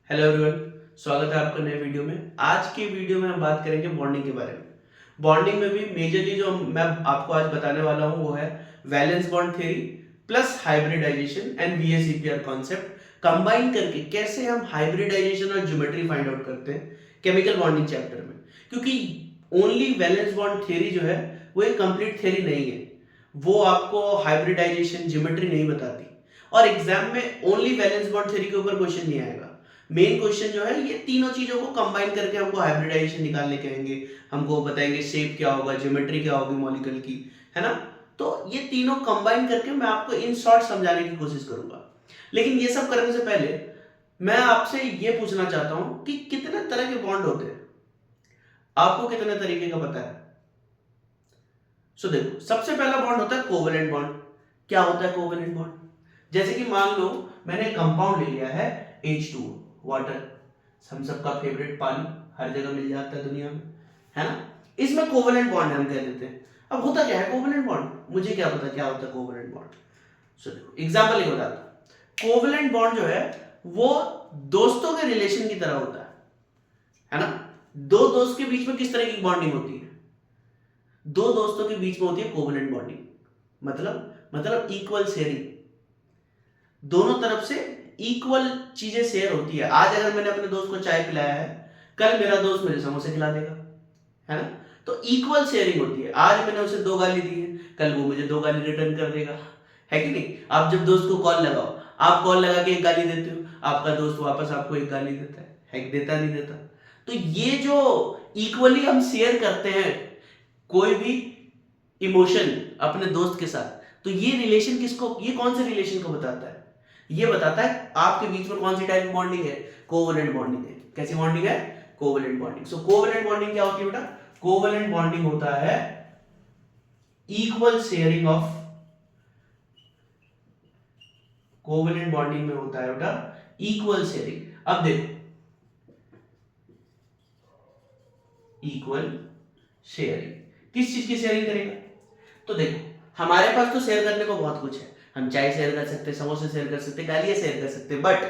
Hello everyone, स्वागत है आपका नए वीडियो में। आज के वीडियो में हम बात करेंगे बॉन्डिंग के बारे में। बॉन्डिंग में भी मेजरली जो मैं आपको आज बताने वाला हूं वो है valence bond theory plus hybridization and VSEPR concept combine करके कैसे हम हाइब्रिडाइजेशन और ज्योमेट्री फाइंड आउट करते हैं केमिकल बॉन्डिंग चैप्टर में। क्योंकि ओनली वैलेंस बॉन्ड थ्योरी जो है वो एक कंप्लीट थ्योरी नहीं है, वो आपको हाइब्रिडाइजेशन ज्योमेट्री नहीं बताती और एग्जाम में ओनली वैलेंस बॉन्ड थ्योरी के ऊपर क्वेश्चन नहीं आएगा। मेन क्वेश्चन जो है ये तीनों चीजों को कंबाइन करके हमको हाइब्रिडाइजेशन निकालने के आएंगे, हमको बताएंगे शेप क्या होगा, ज्योमेट्री क्या होगी मॉलिक्यूल की, है ना। तो ये तीनों कंबाइन करके मैं आपको इन शॉर्ट समझाने की कोशिश करूंगा। लेकिन ये सब करने से पहले मैं आपसे ये पूछना चाहता हूं कि कितने तरह के बॉन्ड होते हैं, आपको कितने तरीके का पता है। सो देखो, सबसे पहला बॉन्ड होता है कोवेलेंट बॉन्ड। क्या होता है कोवेलेंट बॉन्ड? जैसे कि मान लो मैंने कंपाउंड ले लिया है H2O, वाटर, हम सबका फेवरेट पानी, हर जगह मिल जाता है दुनिया में, है ना। इसमें कोवेलेंट बॉन्ड हम कह देते हैं। अब होता क्या है कोवेलेंट बॉन्ड, मुझे क्या पता क्या होता है कोवेलेंट बॉन्ड। सो देखो एग्जांपल ही बताता हूं। कोवेलेंट बॉन्ड जो है वो दोस्तों के रिलेशन की तरह होता है ना। दो दोस्त के बीच में किस तरह की बॉन्डिंग होती है? दो दोस्तों के बीच में होती है कोवेलेंट बॉन्डिंग। मतलब इक्वल शेयरिंग, दोनों तरफ से इक्वल चीजें शेयर होती है। आज अगर मैंने अपने दोस्त को चाय पिलाया है, कल मेरा दोस्त मुझे समोसे खिला देगा, है ना। तो इक्वल शेयरिंग होती है। आज मैंने उसे 2 गाली दी है, कल वो मुझे 2 गाली रिटर्न कर देगा, है कि नहीं। आप जब दोस्त को कॉल लगाओ, आप कॉल लगा के 1 गाली देते हो, आपका दोस्त वापस आपको 1 गाली देता है देता नहीं देता। तो ये जो इक्वली हम शेयर करते हैं कोई भी इमोशन अपने दोस्त के साथ, तो ये रिलेशन किसको, ये कौन से रिलेशन को बताता है? ये बताता है आपके बीच में कौन सी टाइप बॉन्डिंग है, कोवेलेंट बॉन्डिंग है। कैसी बॉन्डिंग है? Covalent bonding. So covalent bonding क्या होती है बेटा? कोवेलेंट बॉन्डिंग होता है equal sharing of, covalent bonding में होता है बेटा इक्वल शेयरिंग। अब देखो, इक्वल शेयरिंग किस चीज की शेयरिंग करेगा? तो देखो हमारे पास तो शेयर करने को बहुत कुछ है, हम चाय शेयर कर सकते, समोसे शेयर कर सकते, गालियां शेयर कर सकते, बट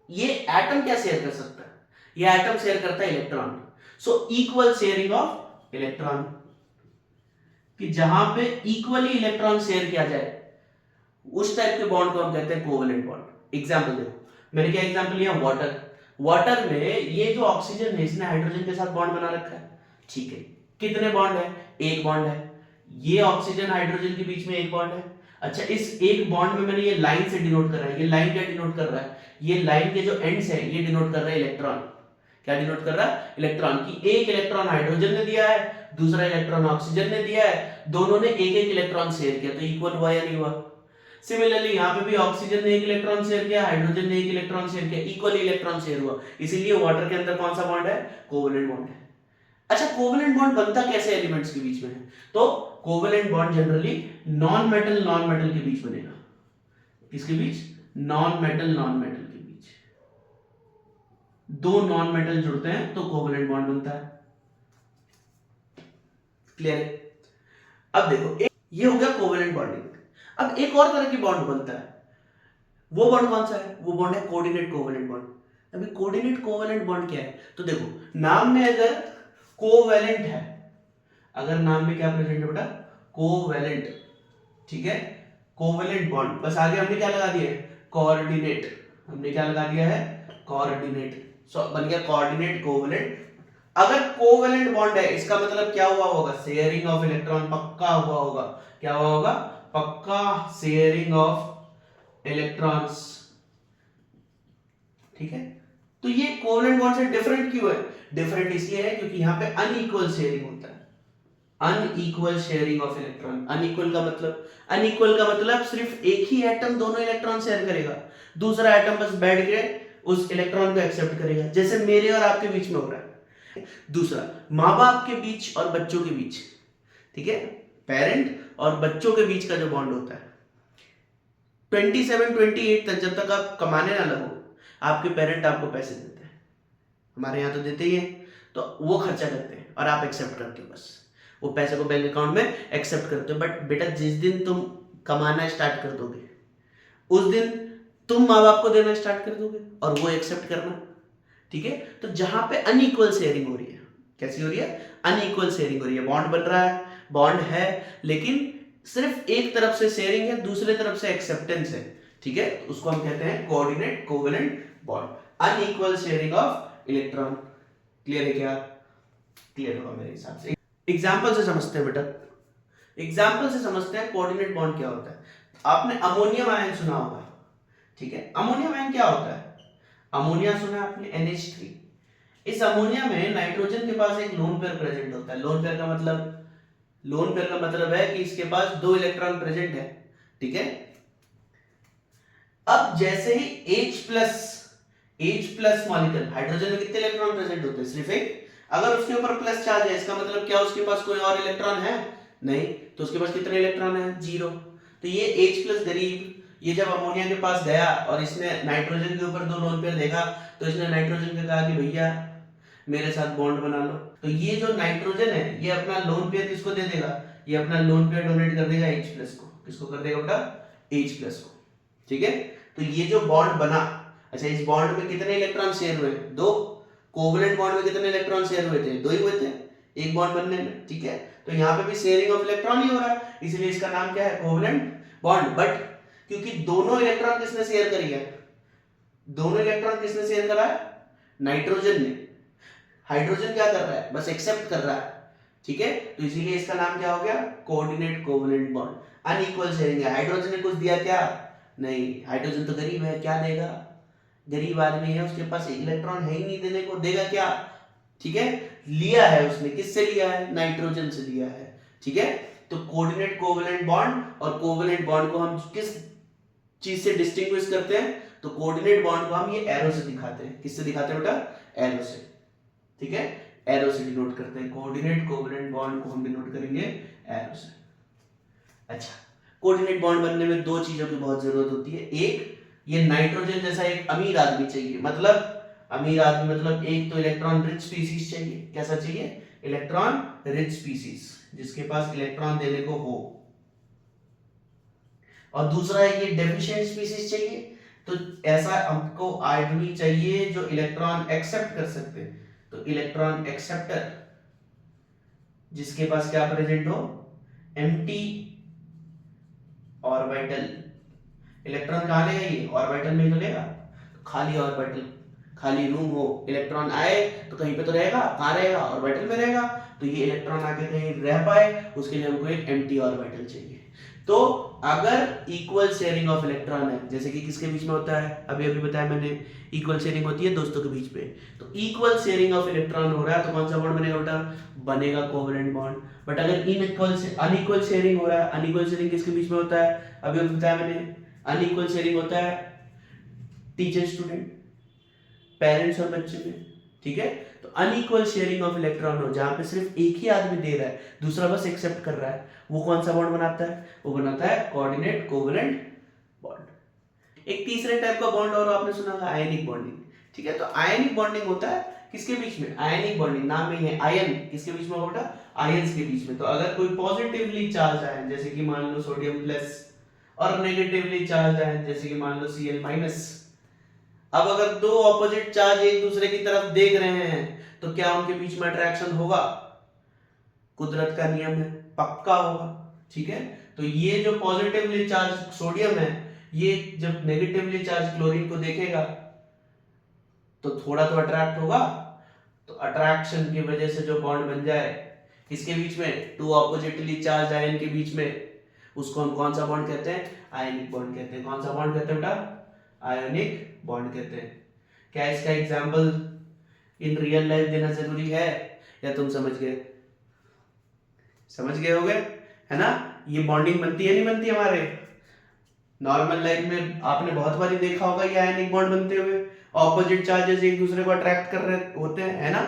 ये एटम क्या शेयर कर सकता है? ये एटम शेयर करता है electron. So equal sharing of electron, कि जहां पे इक्वली इलेक्ट्रॉन शेयर किया जाए उस टाइप के बॉन्ड को हम कहते हैं कोवेलेंट बॉन्ड। एग्जांपल देखो, मैंने क्या एग्जांपल लिया? वाटर। वाटर में ये जो ऑक्सीजन है इसने हाइड्रोजन के साथ बॉन्ड बना रखा है, ठीक है। कितने बॉन्ड है? एक बॉन्ड है। ये ऑक्सीजन हाइड्रोजन के बीच में एक बॉन्ड है। अच्छा, इस एक बॉन्ड में मैंने ये लाइन से डिनोट कर रहा है। ये लाइन क्या डिनोट कर रहा है? ये लाइन के जो एंड्स है ये डिनोट कर रहा है इलेक्ट्रॉन। क्या डिनोट कर रहा है? इलेक्ट्रॉन। की एक इलेक्ट्रॉन हाइड्रोजन ने दिया है, दूसरा इलेक्ट्रॉन ऑक्सीजन ने दिया है, दोनों ने एक एक इलेक्ट्रॉन शेयर किया, तो इक्वल हुआ या नहीं हुआ? सिमिलरली यहाँ पे भी ऑक्सीजन ने एक इलेक्ट्रॉन शेयर किया, हाइड्रोजन ने एक इलेक्ट्रॉन शेयर किया, इक्वली इलेक्ट्रॉन शेयर हुआ। इसीलिए वाटर के अंदर कौन सा बॉन्ड है? कोवेलेंट बॉन्ड है। अच्छा, कोवेलेंट बॉन्ड बनता कैसे एलिमेंट्स के बीच में है? तो covalent bond generally non metal के बीच बनेगा। किसके बीच? नॉन मेटल के बीच। दो नॉन मेटल जुड़ते हैं तो कोवेलेंट बॉन्ड बनता है। क्लियर है? अब देखो ये हो गया कोवेलेंट बॉन्डिंग। अब एक और तरह की बॉन्ड बनता है, वो बॉन्ड कौन सा है? वो बॉन्ड है कोऑर्डिनेट कोवेलेंट बॉन्ड। अभी कोऑर्डिनेट कोवेलेंट बॉन्ड क्या है? तो देखो नाम में अगर कोवेलेंट है, अगर नाम में क्या प्रेजेंट है बेटा? कोवेलेंट, ठीक है। कोवेलेंट बॉन्ड, बस आगे हमने क्या लगा दिया है? कोऑर्डिनेट। हमने क्या लगा दिया है? कोऑर्डिनेट। सो बन गया कोऑर्डिनेट कोवेलेंट। अगर कोवेलेंट बॉन्ड है इसका मतलब क्या हुआ होगा? शेयरिंग ऑफ इलेक्ट्रॉन पक्का हुआ होगा। क्या हुआ होगा? पक्का शेयरिंग ऑफ इलेक्ट्रॉन्स, ठीक है। तो ये कोवेलेंट बॉन्ड से डिफरेंट क्यों है? डिफरेंट इसलिए है क्योंकि यहां पे अनइक्वल शेयरिंग होता है। Unequal sharing of electron. Unequal का मतलब सिर्फ एक ही एटम दोनों इलेक्ट्रॉन शेयर करेगा, दूसरा एटम बस बैठ के उस इलेक्ट्रॉन को एक्सेप्ट करेगा, जैसे मेरे और आपके बीच में हो रहा है। दूसरा, माँ बाप के बीच और बच्चों के बीच, ठीक है, पेरेंट और बच्चों के बीच का जो बॉन्ड होता है, 27-28 तक जब तक आप कमाने ना लगो आपके पेरेंट आपको पैसे देते हैं, हमारे यहाँ तो देते ही हैं, तो वो खर्चा करते हैं और आप एक्सेप्ट करते हो, बस वो पैसे को बैंक अकाउंट में एक्सेप्ट करते हो। बट बेटा जिस दिन तुम कमाना स्टार्ट कर दोगे उस दिन तुम माँ बाप को देना स्टार्ट कर दोगे और वो एक्सेप्ट करना, ठीक है। तो जहां पे अनइक्वल शेयरिंग हो रही है, कैसी हो रही है, अनइक्वल शेयरिंग हो रही है, बॉन्ड बन रहा है, बॉन्ड है, लेकिन सिर्फ एक तरफ से शेयरिंग है, दूसरे तरफ से एक्सेप्टेंस है, ठीक है, उसको हम कहते हैं coordinate covalent bond, unequal sharing of electron. Clear है क्या? क्लियर होगा मेरे हिसाब से। एग्जाम्पल से समझते हैं बेटा, एग्जाम्पल से समझते हैं कोऑर्डिनेट बॉन्ड क्या होता है। आपने अमोनियम आयन सुना होगा, ठीक है। अमोनियम आयन क्या होता है? अमोनिया सुना आपने, NH3। इस अमोनिया में नाइट्रोजन के पास एक लोन पेयर प्रेजेंट होता है। लोन पेयर का मतलब है कि इसके पास 2 इलेक्ट्रॉन प्रेजेंट है, ठीक है। अब जैसे ही H+ मॉलिक्यूल, हाइड्रोजन में कितने इलेक्ट्रॉन प्रेजेंट होते हैं? सिर्फ एक। अगर उसके ऊपर प्लस चार्ज है, इसका मतलब क्या उसके पास कोई और इलेक्ट्रॉन है? नहीं। तो उसके पास कितने इलेक्ट्रॉन है? 0। तो ये H+ गरीब, ये जब अमोनिया के पास गया और इसने नाइट्रोजन के ऊपर 2 लोन पेयर देखा, तो इसने नाइट्रोजन को कहा कि भैया मेरे साथ बॉन्ड बना लो। तो ये जो नाइट्रोजन है, ये अपना लोन पेयर किसको दे देगा? ये अपना लोन पेयर डोनेट कर देगा H+ को। किसको कर देगा बेटा? H+ को, ठीक है। तो ये जो बॉन्ड बना, अच्छा, इस बॉन्ड में कितने इलेक्ट्रॉन शेयर हुए? 2। कोवेलेंट बॉन्ड में कितने इलेक्ट्रॉन शेयर हुए थे? 2 ही हुए थे एक बॉन्ड बनने में, ठीक है। तो यहाँ पे भी शेयरिंग ऑफ इलेक्ट्रॉन ही हो रहा है, इसलिए इसका नाम क्या है? Covalent bond. बट क्योंकि दोनों इलेक्ट्रॉन किसने शेयर करी है? दोनों इलेक्ट्रॉन किसने शेयर करा है? नाइट्रोजन ने। हाइड्रोजन क्या कर रहा है? बस एक्सेप्ट कर रहा है, ठीक है। तो इसीलिए इसका नाम क्या हो गया? Coordinate covalent bond. Unequal sharing है, हाइड्रोजन ने कुछ दिया क्या? नहीं। हाइड्रोजन तो गरीब है, क्या देगा? गरीब आदमी है, उसके पास इलेक्ट्रॉन है ही नहीं देने को, देगा क्या? ठीक है। लिया है उसने, किससे लिया है? नाइट्रोजन से लिया है, ठीक है। तो कोऑर्डिनेट कोवेलेंट बॉन्ड, और कोवेलेंट बॉन्ड को हम किस चीज से डिस्टिंग्विश करते हैं? तो कोऑर्डिनेट बॉन्ड को हम ये एरो से दिखाते हैं। किससे दिखाते हैं बेटा? एरो से, ठीक है। एरो से डिनोट करते हैं। कोऑर्डिनेट कोवेलेंट बॉन्ड को हम डिनोट करेंगे एरो से। अच्छा, कोऑर्डिनेट बॉन्ड बनने में 2 चीजों की बहुत जरूरत होती है। एक, ये नाइट्रोजन जैसा एक अमीर आदमी चाहिए, मतलब अमीर आदमी मतलब एक तो इलेक्ट्रॉन रिच स्पीसीज चाहिए। कैसा चाहिए? इलेक्ट्रॉन रिच स्पीसीज, जिसके पास इलेक्ट्रॉन देने को हो। और दूसरा है ये डेफिशिएंट स्पीसीज चाहिए, तो ऐसा हमको आदमी चाहिए जो इलेक्ट्रॉन एक्सेप्ट कर सकते हैं। तो इलेक्ट्रॉन एक्सेप्टर, जिसके पास क्या प्रेजेंट हो? Empty orbital. इलेक्ट्रॉन कहां लेगा? ये ऑर्बिटल में ही तो लेगा। खाली ऑर्बिटल, खाली रूम हो, इलेक्ट्रॉन आए तो कहीं पे तो रहेगा। कहां रहेगा? ऑर्बिटल में रहेगा। तो ये इलेक्ट्रॉन आके कहीं रह पाए, उसके लिए हमको एक एम्प्टी ऑर्बिटल चाहिए। तो अगर इक्वल शेयरिंग ऑफ इलेक्ट्रॉन है, जैसे कि किसके बीच में होता है? अभी अभी बताया मैंने, इक्वल शेयरिंग होती है दोस्तों के बीच में। तो इक्वल शेयरिंग ऑफ इलेक्ट्रॉन हो रहा है, तो कौन सा बॉन्ड बनेगा बेटा? बनेगा कोवेलेंट बॉन्ड। बट अगर इनइक्वल से अनइक्वल शेयरिंग हो रहा है, अनइक्वल शेयरिंग किसके बीच में होता है? अभी अभी बताया मैंने, अनइक्वल शेयरिंग होता है टीचर स्टूडेंट, पेरेंट्स और बच्चे में, ठीक है। तो अनइक्वल शेयरिंग ऑफ इलेक्ट्रॉन हो, जहां पे सिर्फ एक ही आदमी दे रहा है, दूसरा बस एक्सेप्ट कर रहा है, वो कौन सा बॉन्ड बनाता है? वो बनाता है कोऑर्डिनेट कोवेलेंट बॉन्ड। एक तीसरे टाइप का बॉन्ड और आपने सुना होगा, आयनिक बॉन्डिंग, ठीक है। तो आयनिक बॉन्डिंग होता है किसके बीच में? आयनिक बॉन्डिंग, नाम में ही है आयन, किसके बीच में होगा? आयंस के बीच में। तो अगर कोई पॉजिटिवली चार्ज आयन, जैसे कि मान लो सोडियम प्लस, और नेगेटिवली चार्ज आयन, जैसे कि मान लो Cl माइनस। अब अगर 2 ऑपोजिट चार्ज एक दूसरे की तरफ देख रहे हैं, तो क्या उनके बीच में अट्रैक्शन होगा? कुदरत का नियम है, पक्का होगा, ठीक है। तो ये जो पॉजिटिवली चार्ज सोडियम है, ये जब नेगेटिवली चार्ज क्लोरीन को देखेगा, तो थोड़ा तो अट्रैक्ट होगा। तो अट्रैक्शन की वजह से जो बॉन्ड बन जाए किसके बीच में? 2 ऑपोजिटली चार्ज आयन के बीच में, उसको हम कौन सा बॉन्ड कहते हैं? आयनिक बॉन्ड कहते हैं। कौन सा बॉन्ड कहते हैं बेटा? आयनिक बॉन्ड कहते हैं। क्या इसका एग्जांपल इन रियल लाइफ देना जरूरी है, या तुम समझ गए? समझ गए होगे, है ना। ये बॉन्डिंग बनती है नहीं बनती हमारे नॉर्मल लाइफ में? आपने बहुत बार देखा होगा ये आयनिक बॉन्ड बनते हुए, ऑपोजिट चार्जेस एक दूसरे को अट्रैक्ट कर रहे होते हैं, है ना।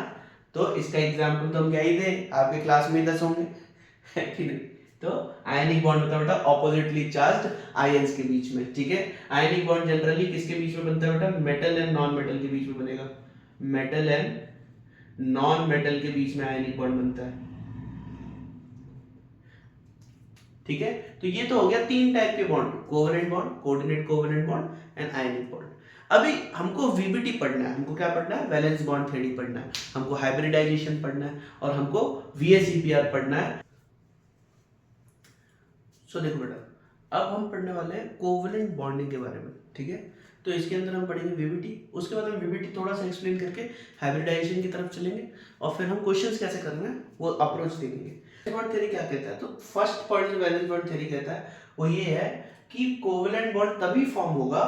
तो इसका एग्जांपल तो हम क्या ही दें, आपके क्लास में 10 होंगे, है कि नहीं। तो आयनिक बॉन्ड होता है बेटा ऑपोजिटली चार्ज्ड आयंस के बीच में, ठीक है। आयनिक बॉन्ड जनरली किसके बीच में बनता है बेटा? मेटल एंड नॉन मेटल के बीच में बनेगा। मेटल एंड नॉन मेटल के बीच में आयनिक बॉन्ड बनता है, ठीक है। तो ये तो हो गया 3 टाइप के bond, covalent bond, coordinate covalent bond, and ionic bond. अभी हमको वीबीटी पढ़ना है, हमको क्या पढ़ना है, वैलेंस बॉन्ड थ्योरी पढ़ना है, हमको हाइब्रिडाइजेशन पढ़ना है और हमको वीएसईपीआर पढ़ना है। सो देखो बेटा, अब हम पढ़ने वाले हैं कोवलेंट बॉन्डिंग के बारे में, ठीक है। तो इसके अंदर हम पढ़ेंगे वीबीटी, उसके बाद हम वीबीटी थोड़ा सा एक्सप्लेन करके हाइब्रिडाइजेशन की तरफ चलेंगे और फिर हम क्वेश्चंस कैसे करना है वो अप्रोच देखेंगे। वैलेंस बॉन्ड थ्योरी क्या कहता है, तो फर्स्ट पॉइंट जो वैलेंस बॉन्ड थ्योरी कहता है वो ये है कि कोवलेंट बॉन्ड तभी फॉर्म होगा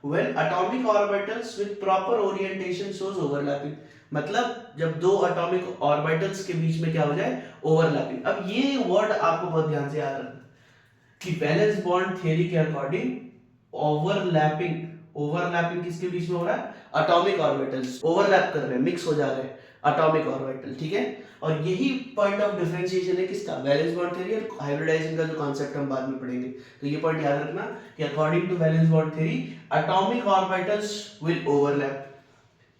when atomic orbitals with proper orientation shows overlapping, मतलब जब दो एटॉमिक ऑर्बिटल्स के बीच में क्या हो जाए, ओवरलैपिंग। अब ये वर्ड आपको बहुत ध्यान से याद रखना कि वैलेंस बॉन्ड थ्योरी के अकॉर्डिंग ओवरलैपिंग, ओवरलैपिंग किसके बीच में हो रहा है, एटॉमिक ऑर्बिटल्स ओवरलैप कर रहे हैं, मिक्स हो जा रहे हैं एटॉमिक ऑर्बिटल, ठीक है। और यही पॉइंट ऑफ डिफरेंशिएशन है किसका, वैलेंस बॉन्ड थ्योरी और हाइब्रिडाइजेशन का जो कॉन्सेप्ट हम बाद में पढ़ेंगे। तो ये पॉइंट याद रखना कि according to valence bond theory atomic orbitals will overlap.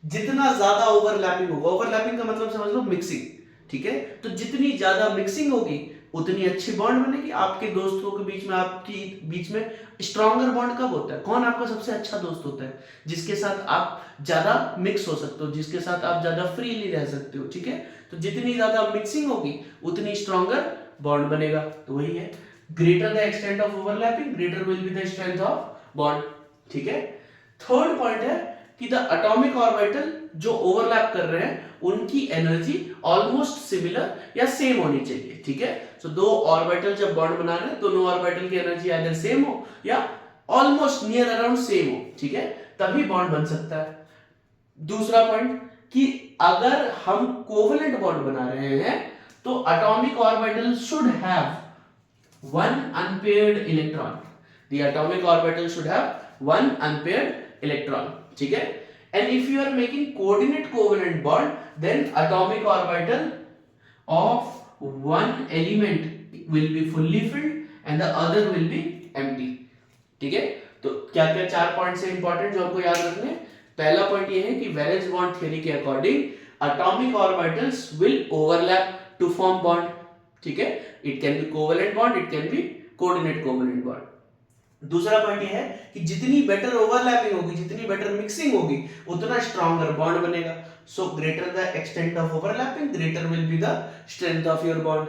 जितना ज्यादा ओवरलैपिंग होगा, ओवरलैपिंग का मतलब समझ लो मिक्सिंग, ठीक है। तो जितनी ज्यादा मिक्सिंग होगी उतनी अच्छी बॉन्ड बनेगी आपके दोस्तों के बीच में, आपकी बीच में। स्ट्रॉन्गर बॉन्ड कब होता है, कौन आपका सबसे अच्छा दोस्त होता है, जिसके साथ आप ज्यादा मिक्स हो सकते हो, जिसके साथ आप ज्यादा फ्रीली रह सकते हो, ठीक है। तो जितनी ज्यादा मिक्सिंग होगी उतनी स्ट्रॉन्गर बॉन्ड बनेगा। तो वही है, greater the extent of overlapping greater will be the strength of bond, ठीक है। थर्ड पॉइंट है कि द एटॉमिक ऑर्बिटल जो ओवरलैप कर रहे हैं उनकी एनर्जी ऑलमोस्ट सिमिलर या सेम होनी चाहिए, ठीक है। सो दो ऑर्बिटल जब बॉन्ड बना रहे हैं, दोनों ऑर्बिटल की एनर्जी आइदर सेम हो या ऑलमोस्ट नियर अराउंड सेम हो, ठीक है, तभी बॉन्ड बन सकता है। दूसरा पॉइंट कि अगर हम कोवलेंट बॉन्ड बना रहे हैं तो atomic orbital should have one unpaired electron, the atomic orbital should have one unpaired electron, ठीक है। And if you are making coordinate covalent bond, then atomic orbital of one element will be fully filled and the other will be empty, ठीक है। तो क्या क्या चार point से important जो आपको याद रखने। पहला पॉइंट ये है कि वैलेंस बॉन्ड थ्योरी के according atomic orbitals will overlap to form bond, ठीक है। It can be covalent bond, it can be coordinate covalent bond. दूसरा पॉइंट ये है कि जितनी बेटर ओवरलैपिंग होगी, जितनी बेटर मिक्सिंग होगी उतना स्ट्रॉन्गर बॉन्ड बनेगा। So greater the extent of overlapping greater will be the strength of your bond.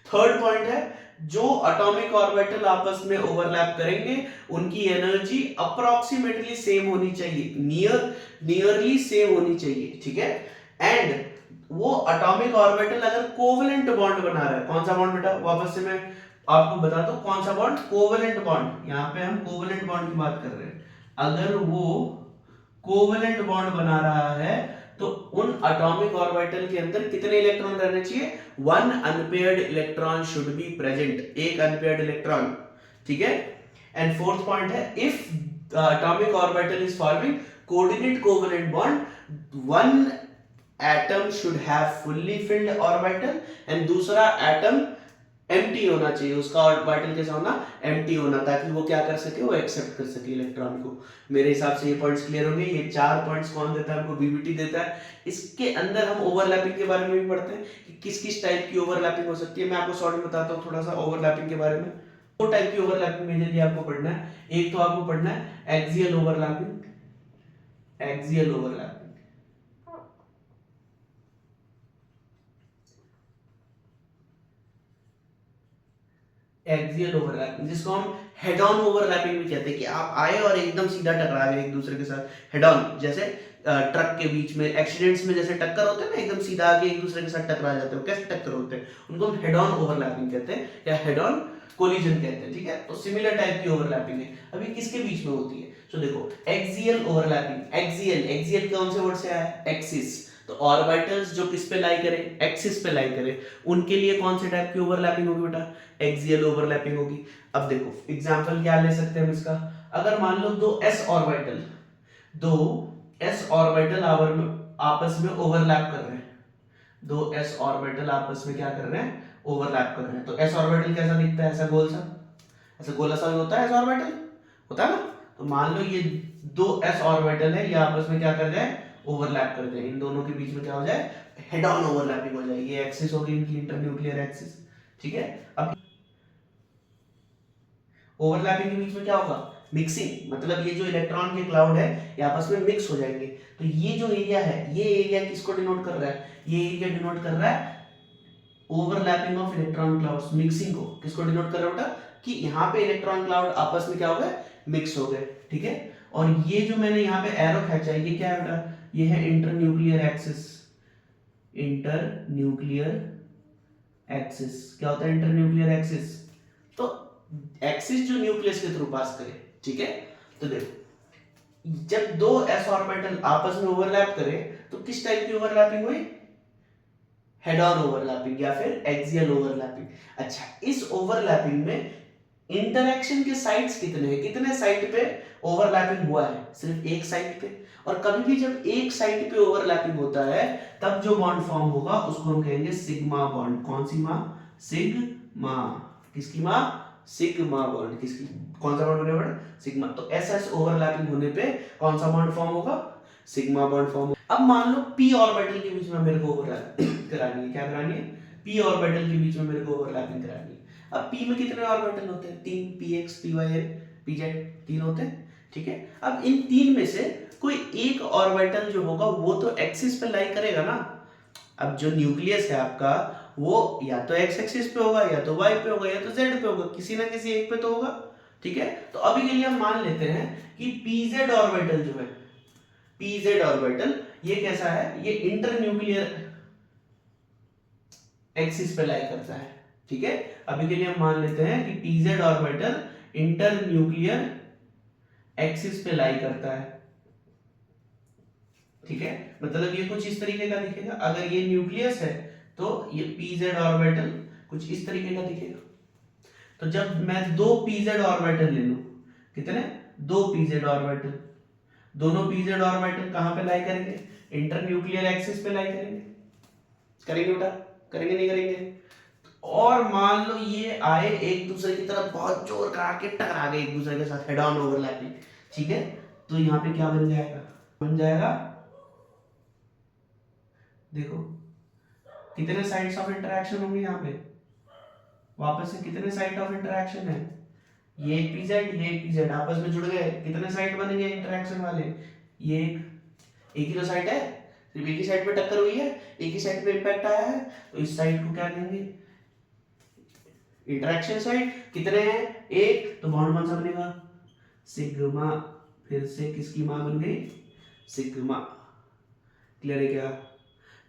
Third point है जो एटॉमिक ऑर्बिटल आपस में ओवरलैप करेंगे उनकी एनर्जी अप्रोक्सीमेटली सेम होनी चाहिए, नियरली सेम होनी चाहिए, ठीक है। एंड वो एटॉमिक ऑर्बिटल अगर कोवेलेंट बॉन्ड बना रहा है, कौन सा बॉन्ड बेटा, वापस से मैं आपको बता दो कौन सा बॉन्ड, कोवेलेंट बॉन्ड। यहां पे हम कोवेलेंट बॉन्ड की बात कर रहे हैं। अगर वो कोवेलेंट बॉन्ड बना रहा है तो उन एटॉमिक ऑर्बिटल के अंदर कितने इलेक्ट्रॉन रहने चाहिए, one unpaired electron should be present, एक अनपेयर्ड इलेक्ट्रॉन, ठीक है। एंड फोर्थ पॉइंट है if atomic orbital is forming coordinate covalent bond, one atom should have fully filled orbital and दूसरा एटम एम्प्टी होना चाहिए, उसका ऑर्बिटल कैसा होना, एम्प्टी होना, ताकि वो क्या कर सके, वो एक्सेप्ट कर सके इलेक्ट्रॉन को। मेरे हिसाब से ये पॉइंट्स क्लियर होंगे। ये चार पॉइंट्स कौन देता है हमको, बीबीटी देता है। इसके अंदर हम ओवरलैपिंग के बारे में भी पढ़ते हैं कि किस किस टाइप की ओवरलैपिंग हो सकती है। मैं आपको शॉर्ट में बताता हूँ थोड़ा सा ओवरलैपिंग के बारे में। दो टाइप की ओवरलैपिंग मेजरली आपको पढ़ना है। एक तो आपको पढ़ना है axial overlapping, axial overlapping, axial overlapping जिसको हम हेड ऑन ओवरलैपिंग भी कहते हैं, कि आप आए और एकदम सीधा टकरा गए एक दूसरे के साथ। हेड ऑन जैसे ट्रक के बीच में एक्सीडेंट्स में जैसे टक्कर होते हैं ना, एकदम सीधा आके एक दूसरे के साथ टकरा जाते हो, कैसे टक्कर होते हैं, उनको हम हेड ऑन ओवरलैपिंग कहते हैं या हेड ऑन कोलिजन कहते हैं, ठीक है। तो सिमिलर टाइप की ओवरलैपिंग है। अभी किसके बीच में होती है, तो देखो एक्सियल ओवरलैपिंग, एक्सियल, एक्सियल कौन से वर्ड से आया है, एक्सिस। तो ऑर्बिटल्स जो किस पे लाई करें, एक्सिस पे लाई करें, उनके लिए कौन से टाइप की ओवरलैपिंग होगी बेटा, एक्सियल ओवरलैपिंग होगी। अब देखो एग्जांपल क्या ले सकते हैं हम इसका, अगर मान लो दो s ऑर्बिटल, दो s ऑर्बिटल आपस में ओवरलैप कर रहे हैं, दो s ऑर्बिटल आपस में क्या कर रहे हैं, ओवरलैप कर रहे हैं। तो s ऑर्बिटल कैसा दिखता है, ऐसा गोल सा, ऐसा गोला सा होता है s ऑर्बिटल, होता है ना। तो मान लो ये दो s ऑर्बिटल है, ये आपस में क्या कर जाए, ओवरलैप कर जाए, इन दोनों के बीच में क्या हो जाए, हेड ऑन ओवरलैपिंग हो जाएगी। ये एक्सिस होगी इनकी इंटरन्यूक्लियर एक्सिस, ठीक है। अब ओवरलैपिंग के बीच में क्या होगा, मिक्सिंग मतलब ये जो इलेक्ट्रॉन के क्लाउड है ये आपस में मिक्स हो जाएंगे। तो ये जो एरिया है, ये एरिया किसको डिनोट कर रहा है? ये एरिया डिनोट कर रहा है overlapping of electron clouds, mixing को किसको डिनोट कर रहा है बेटा? कि यहाँ पे इलेक्ट्रॉन क्लाउड आपस में क्या हो गए? मिक्स हो गए, ठीक है। और ये जो मैंने यहाँ पे एरो खींचा है ये क्या है बेटा? ये है इंटरन्यूक्लियर एक्सिस। इंटरन्यूक्लियर एक्सिस क्या होता है? Internuclear axis. तो एक्सिस जो न्यूक्लियस के थ्रू पास करे, ठीक है। तो देखो जब दो एस ऑर्बिटल आपस में ओवरलैप करे तो किस टाइप की ओवरलैपिंग हुई? हेड ऑन ओवरलैपिंग या फिर एक्सियल ओवरलैपिंग। अच्छा, इस ओवरलैपिंग में इंटरैक्शन के साइड्स कितने हैं? कितने साइड पे ओवरलैपिंग हुआ है? सिर्फ एक साइड पे। और कभी भी जब एक साइड पे ओवरलैपिंग होता है तब जो बॉन्ड फॉर्म होगा उसको हम कहेंगे सिग्मा बॉन्ड। कौन सी माँ? सिग्मा। किसकी माँ? Sigma bond. किसकी? कौन सा बॉन्ड बनेगा? सिग्मा। तो ऐसा ओवरलैपिंग होने पे कौन सा बॉन्ड फॉर्म होगा? Sigma bond form. अब मान लो पी ऑर्बिटल के बीच में मेरे को ओवरलैप करानी है। क्या करानी है? पी ऑर्बिटल के बीच में मेरे को ओवरलैपिंग करानी है। अब पी में कितने ऑर्बिटल होते हैं? 3, P X, P Y, P Z, 3 होते हैं, ठीक है। अब इन 3 में से कोई एक ऑर्बिटल जो होगा वो तो एक्सिस पे लाई करेगा ना। अब जो न्यूक्लियस है आपका वो या तो एक्स एक्सिस पे होगा, या तो वाई पे होगा, या तो जेड पे होगा, किसी ना किसी एक पे तो होगा, ठीक है। तो अभी के लिए हम मान लेते हैं कि पीजेड ऑर्बिटल जो है, पीजेड ऑर्बिटल ये कैसा है? ये इंटरन्यूक्लियर एक्सिस पे लाई करता है, ठीक है। अभी के लिए हम मान लेते हैं कि पीजेड ऑर्बिटल इंटरन्यूक्लियर एक्सिस पे लाई करता है, ठीक है। मतलब ये कुछ इस तरीके का दिखेगा। अगर ये न्यूक्लियस है तो ये पीजेड ऑर्बिटल कुछ इस तरीके का दिखेगा। तो जब मैं 2 पीजेड ऑर्बिटल ले लूं, कितने? 2 पीजेड ऑर्बिटल, दोनों पीजेड ऑर्बिटल कहां पे लाई करेंगे? इंटरन्यूक्लियर एक्सिस पे लाई करेंगे। करेंगे बेटा? करेंगे नहीं करेंगे? और मान लो ये आए एक दूसरे की तरफ बहुत जोर करा के टकरा गए एक दूसरे के साथ, हेड ऑन ओवरलैपिंग, ठीक है। तो यहाँ पे क्या बन जाएगा? बन जाएगा, देखो कितने साइड्स ऑफ इंटरेक्शन होंगे यहाँ पे? वापस से कितने साइड ऑफ इंटरेक्शन है? ये एक पीजेड, ये एक पीजेड आपस में जुड़ गए, कितने साइड बनेंगे इंटरेक्शन वाले? ये एक ही तो साइड है, सिर्फ एक ही साइड पे टक्कर हुई है, एक ही साइड पे इम्पैक्ट आया है, तो इस साइड को क्या कहेंगे? Interaction side. कितने हैं? एक, तो बॉन्ड कौन सा बनेगा? सिग्मा। फिर से किसकी मां बन गई? सिग्मा। क्लियर है क्या?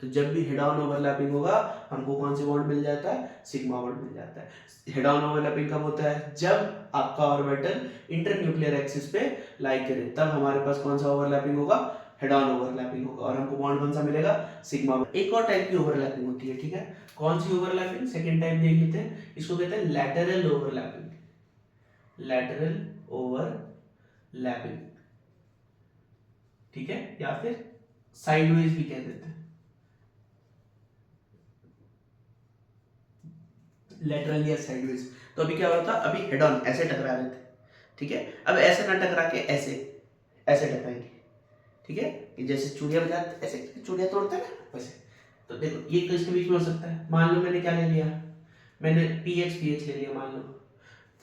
तो जब भी हेड ऑन ओवरलैपिंग होगा हमको कौन सी बॉन्ड मिल जाता है? सिग्मा बॉन्ड मिल जाता है। हेड ऑन ओवरलैपिंग कब होता है? जब आपका ऑर्बिटल इंटरन्यूक्लियर एक्सिस पे लाई करे, तब हमारे पास कौन सा ओवरलैपिंग होगा? हेड ऑन ओवरलैपिंग होगा, और हमको बॉन्ड कौन सा मिलेगा? सिग्मा। एक और टाइप की ओवरलैपिंग होती है, ठीक है। कौन सी ओवरलैपिंग? सेकेंड टाइप देख लेते हैं, इसको कहते हैं लैटरल ओवरलैपिंग। लैटरल ओवरलैपिंग, ठीक है, या फिर साइडवेज भी कह देते हैं। लेटरल या साइडवेज। तो अभी क्या हो रहा था? अभी हेड ऑन ऐसे टकरा रहे थे, ठीक है। अब ऐसे ना टकरा के ऐसे ऐसे टकराएंगे, ठीक है। कि जैसे चूड़ियां बजाते, ऐसे चूड़ियां तोड़ते हैं ना, वैसे। तो देखो ये तो इसके बीच में हो सकता है। मान लो मैंने क्या ले लिया? मैंने पीएच ले लिया मान लो।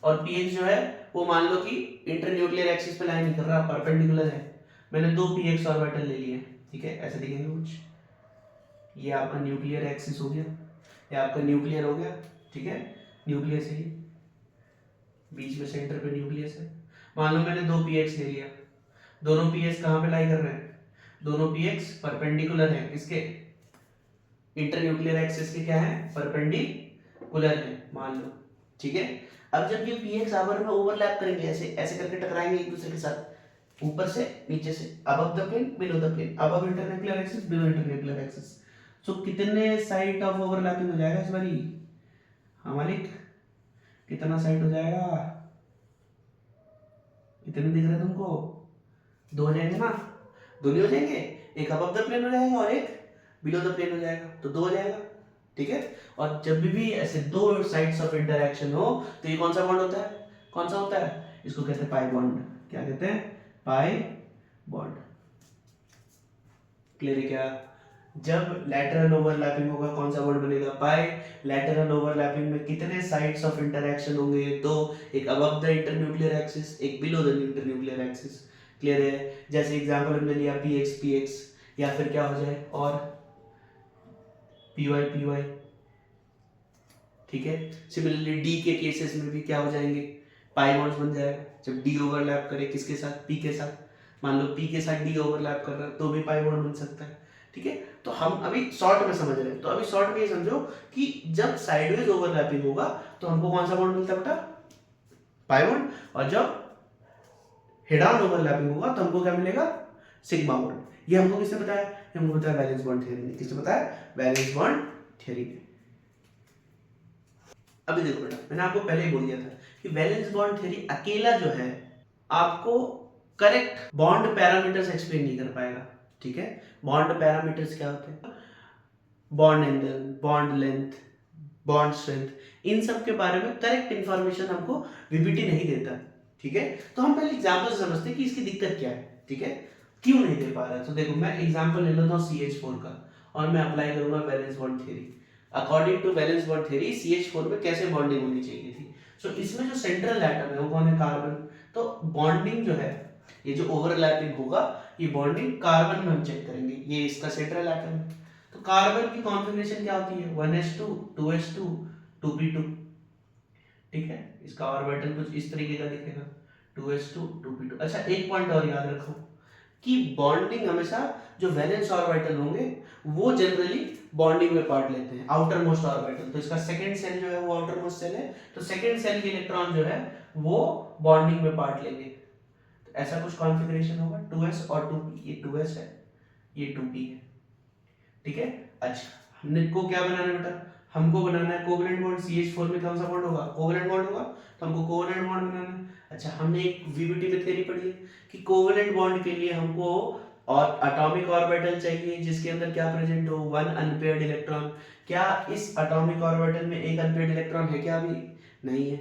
और पीएच जो है वो मान लो कि इंटरन्यूक्लियर एक्सिस पे लाइन नहीं कर रहा, परपेंडिकुलर है। मैंने 2 पीएक्स ऑर्बिटल ले लिए, ठीक है। ऐसे दिखेंगे कुछ। ये आपका न्यूक्लियर एक्सिस हो गया, ये आपका न्यूक्लियर हो गया, ठीक है। न्यूक्लियस है ये, बीच में सेंटर पे न्यूक्लियस है। मान लो मैंने 2 पीएक्स ले लिया, दोनों पीएक्स कहाँ पे लाई कर रहे हैं? दोनों पीएक्स परपेंडिकुलर है किसके? इंटरन्यूक्लियर एक्सिस के क्या है? परपेंडिकुलर है मान लो, ठीक है। अब जब ये पीएक्स आपस में ओवरलैप करेंगे, ऐसे ऐसे करके टकराएंगे एक दूसरे के साथ, ऊपर से नीचे से, above the plane below the plane, above internuclear axis below internuclear axis. So कितने साइड ऑफ ओवरलैपिंग हो जाएगा इस बारी? हमारे कितना साइड हो जाएगा? इतने दिख रहे तुमको? 2 हो जाएंगे ना? 2 नहीं हो जाएंगे? एक अबव द प्लेन हो जाएगा और एक बिलो द प्लेन हो जाएगा, तो 2 हो जाएगा, ठीक है। और जब भी ऐसे 2 साइड्स ऑफ इंटरेक्शन हो तो ये कौन सा बॉन्ड होता है? कौन सा होता है? इसको कहते हैं पाई बॉन्ड। क्या कहते हैं? Pi bond. क्लियर है क्या? जब लैटरल ओवरलैपिंग होगा कौन सा बॉन्ड बनेगा, पाई। लैटरल ओवरलैपिंग में कितने साइड्स ऑफ इंटरेक्शन होंगे, दो, एक अबव द इंटरन्यूक्लियर एक्सिस, एक below the internuclear axis. Clear है? जैसे एग्जांपल हमने लिया पी एक्स, या फिर क्या हो जाए और पी वाई। ठीक है, सिमिलरली डी के केसेस में भी क्या हो जाएंगे, पाई बॉन्ड्स बन जाएगा। जब डी ओवरलैप करे किसके साथ, पी के साथ, मान लो पी के साथ डी ओवरलैप कर रहा है तो भी पाई बॉन्ड बन सकता है। ठीक है, तो हम अभी शॉर्ट में समझ रहे हैं, तो अभी शॉर्ट में ये समझो कि जब साइडवेज ओवरलैपिंग होगा तो हमको कौन सा बॉन्ड मिलता है बेटा, पाई बॉन्ड, और जब हेड ऑन ओवरलैपिंग होगा तो हमको क्या मिलेगा, सिग्मा बॉन्ड। ये हमको किसने बताया, ये हमको बताया वैलेंस बॉन्ड थ्योरी ने। किसने बताया, वैलेंस बॉन्ड थ्योरी ने। अभी देखो बेटा, मैंने आपको पहले ही बोल दिया था कि वैलेंस बॉन्ड थ्योरी अकेला जो है आपको करेक्ट बॉन्ड पैरामीटर्स एक्सप्लेन नहीं कर पाएगा। ठीक है, बॉन्ड पैरामीटर्स क्या होते हैं, bond angle, bond length, bond strength, इन सब के बारे में करेक्ट इंफॉर्मेशन हमको वीबीटी नहीं देता। ठीक है, तो हम पहले एग्जांपल से समझते हैं कि इसकी दिक्कत क्या है। ठीक है, क्यों नहीं दे पा रहा है। तो देखो मैं एग्जांपल ले लेता हूँ CH4 का और मैं अप्लाई करूंगा valence bond theory. According to valence bond theory CH4 में कैसे बॉन्डिंग होनी चाहिए थी। सो इसमें जो सेंट्रल एटम है वो कौन है, कार्बन। तो बॉन्डिंग जो है, ये जो ओवरलैपिंग होगा, ये बॉन्डिंग कार्बन में हम चेक करेंगे। ये इसका सेंट्रल एटम है, तो कार्बन की कॉन्फ़िगरेशन क्या होती है, 1s2 2s2 2p2। ठीक है, इसका ऑर्बिटल कुछ इस तरीके का दिखेगा, 2s2 2p2। अच्छा, एक पॉइंट और याद रखो कि बॉन्डिंग हमेशा जो वैलेंस ऑर्बिटल होंगे वो जनरली बॉन्डिंग में पार्ट लेते हैं, आउटर मोस्ट ऑर्बिटल। तो इसका सेकंड सेल जो है वो आउटर मोस्ट सेल है, तो सेकंड सेल के इलेक्ट्रॉन जो है वो बॉन्डिंग में पार्ट लेंगे। तो ऐसा कुछ कॉन्फ़िगरेशन होगा, 2s और 2p। ये 2s है, ये 2p है। ठीक है, अच्छा हमने को क्या बनाना है बेटा, हमको बनाना है कोवेलेंट बॉन्ड। CH4 में कौन सा बॉन्ड होगा, कोवेलेंट बॉन्ड होगा, तो हमको कोवेलेंट बॉन्ड बनाना है। अच्छा, हमने एक वीबीटी में थ्योरी पढ़ी है कि कोवेलेंट बॉन्ड के लिए हमको और एटॉमिक ऑर्बिटल चाहिए जिसके अंदर क्या प्रेजेंट हो, 1 अनपेयर्ड इलेक्ट्रॉन। क्या इस एटॉमिक ऑर्बिटल में एक अनपेयर्ड इलेक्ट्रॉन है क्या, अभी नहीं है,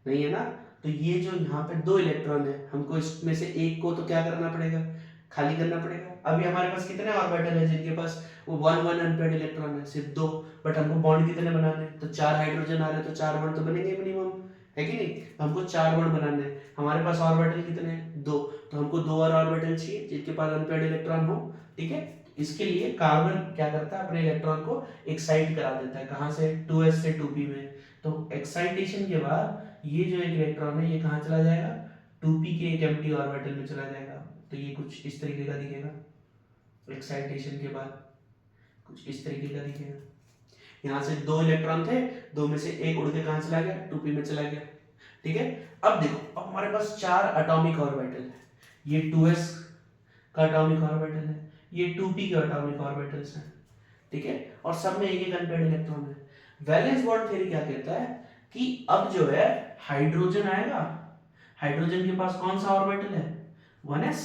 नहीं है ना। तो ये जो यहाँ पे 2 इलेक्ट्रॉन है, हमको इसमें से एक को तो क्या करना पड़ेगा, खाली करना पड़ेगा। अभी हमारे पास कितने ऑर्बिटल है जिनके पास वो 1 अनपेयर्ड इलेक्ट्रॉन है, सिर्फ 2। बट हमको बॉन्ड कितने बनाने हैं, तो 4 हाइड्रोजन आ रहे हैं तो 4 बॉन्ड तो बनेंगे मिनिमम, है कि नहीं। हमको 4 बॉन्ड बनाने हैं, हमारे पास ऑर्बिटल कितने हैं, 2, तो हमको 2 और ऑर्बिटल चाहिए जिनके पास अनपेयर्ड इलेक्ट्रॉन हो। ठीक है, इसके लिए कार्बन क्या करता है, अपने इलेक्ट्रॉन को एक्साइट करा देता है, कहाँ से, 2s से 2p में। तो एक्साइटेशन के बाद ये जो एक इलेक्ट्रॉन है ये कहाँ चला जाएगा, 2p के एक एम्प्टी ऑर्बिटल में चला जाएगा। तो ये कुछ इस तरीके का दिखेगा, एक्साइटेशन के बाद कुछ इस तरीके का दिखेगा। यहाँ से 2 इलेक्ट्रॉन थे, 2 में से एक उड़ के कहाँ चला गया, 2p में चला गया। ठीक है, अब देखो, अब हमारे पास 4 एटॉमिक ऑर्बिटल है। ये 2s का एटॉमिक ऑर्बिटल है, ये 2p के एटॉमिक ऑर्बिटल्स हैं। ठीक है, और सब में एक एक अनपेयर्ड इलेक्ट्रॉन है। वैलेंस बॉन्ड थ्योरी क्या कहता है कि अब जो है हाइड्रोजन आएगा, हाइड्रोजन के पास कौन सा ऑर्बिटल है, 1s।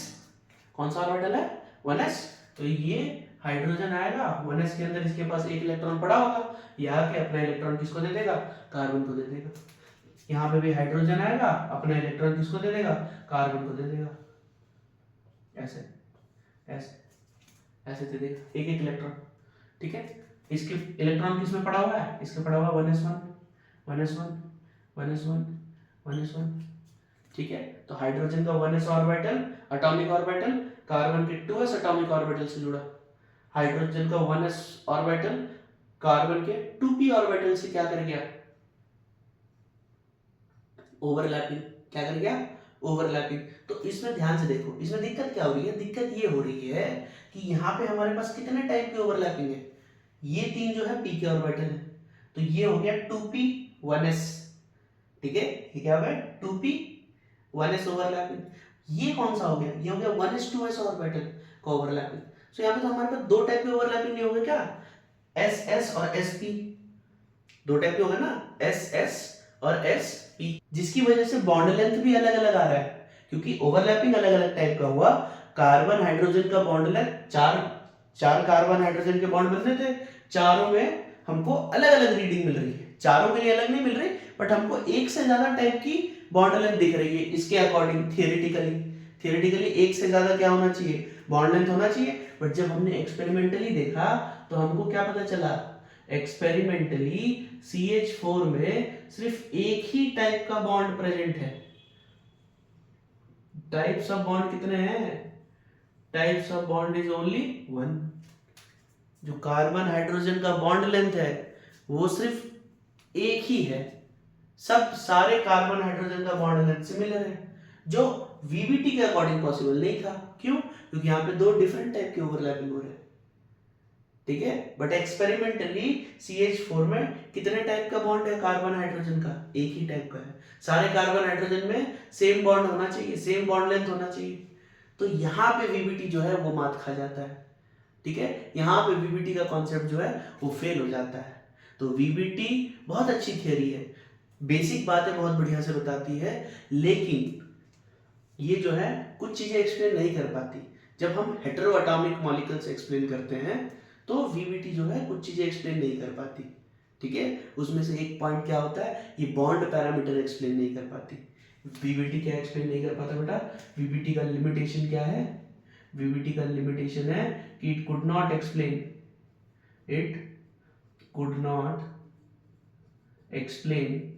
कौन सा ऑर्बिटल है, 1s। तो ये हाइड्रोजन आएगा, 1s के अंदर इसके पास एक इलेक्ट्रॉन पड़ा होगा, ये आके अपना इलेक्ट्रॉन किसको दे देगा, कार्बन को दे देगा। यहाँ पे भी हाइड्रोजन आएगा, अपना इलेक्ट्रॉन किसको दे देगा, कार्बन को दे देगा। ऐसे ऐसे ऐसे दे देगा एक एक इलेक्ट्रॉन। ठीक है, इसके इलेक्ट्रॉन किसमें पड़ा हुआ है, इसके पड़ा हुआ 1s1 1s1 1s1 1s1। ठीक है, तो हाइड्रोजन का 1s orbital atomic orbital carbon के 2s एटॉमिक ऑर्बिटल से जुड़ा, हाइड्रोजन का 1s ऑर्बिटल कार्बन के 2p ऑर्बिटल से क्या कर गया, ओवरलैपिंग। क्या कर गया, ओवरलैपिंग। तो इसमें ध्यान से देखो, इसमें दिक्कत क्या हो रही है, दिक्कत ये हो रही है कि यहाँ पे हमारे पास कितने टाइप की ओवरलैपिंग है, ये 3 जो है p के ऑर्बिटल है, तो ये हो गया 2p 1s। ठीक है, ये क्या हो गया 2p 1s ओवरलैपिंग। ये कौन सा हो गया, ये हो गया 1s 2s ऑर्बिटल का ओवरलैपिंग। सो यहाँ पे तो हमारे पास 2 टाइप की ओवरलैपिंग नहीं होगी क्या, ss और sp, 2 टाइप के हो गए ना, ss और sp, जिसकी वजह से बॉन्ड लेंथ भी अलग अलग आ रहा है क्योंकि ओवरलैपिंग अलग अलग टाइप का हुआ। कार्बन हाइड्रोजन का बॉन्ड लेंथ, चार कार्बन हाइड्रोजन के बॉन्ड बनने थे, चारों में हमको अलग अलग रीडिंग मिल रही है, चारों के लिए अलग नहीं मिल रही, बट हमको एक से ज्यादा टाइप की बॉन्ड लेंथ दिख रही है इसके अकॉर्डिंग थियोरेटिकली। थियोरेटिकली एक से ज्यादा क्या होना चाहिए, बॉन्ड लेंथ होना चाहिए। बट जब हमने एक्सपेरिमेंटली देखा तो हमको क्या पता चला, एक्सपेरिमेंटली CH4 में सिर्फ एक ही टाइप का बॉन्ड प्रेजेंट है। टाइप्स ऑफ बॉन्ड कितने हैं, types of bond is only one. जो कार्बन हाइड्रोजन का बॉन्ड लेंथ है वो सिर्फ एक ही है, सब सारे कार्बन हाइड्रोजन का बॉन्ड लेंथ सिमिलर है, जो VBT के अकॉर्डिंग पॉसिबल नहीं था। क्यों, क्योंकि यहाँ पे दो डिफरेंट टाइप के ओवरलैपिंग हो रहे हैं, ठीक है। बट एक्सपेरिमेंटली CH4 में कितने टाइप का बॉन्ड है कार्बन हाइड्रोजन का, एक ही टाइप का है। सारे कार्बन हाइड्रोजन में सेम बॉन्ड होना चाहिए, सेम बॉन्ड लेंथ होना चाहिए। तो यहाँ पे VBT जो है वो मात खा जाता है, ठीक है। यहाँ पे VBT का कॉन्सेप्ट जो है वो फेल हो जाता है। तो VBT बहुत अच्छी थियरी है, बेसिक बातें बहुत बढ़िया से बताती है, लेकिन ये जो है कुछ चीजें एक्सप्लेन नहीं कर पाती। जब हम हेटेरो एटॉमिक मॉलिक्यूल्स एक्सप्लेन करते हैं तो VBT जो है कुछ चीजें एक्सप्लेन नहीं कर पाती, ठीक है। उसमें से एक पॉइंट क्या होता है, ये बॉन्ड पैरामीटर एक्सप्लेन नहीं कर पाती। VBT क्या एक्सप्लेन नहीं कर पाता बेटा, VBT का लिमिटेशन क्या है, VBT का लिमिटेशन है कि it could not explain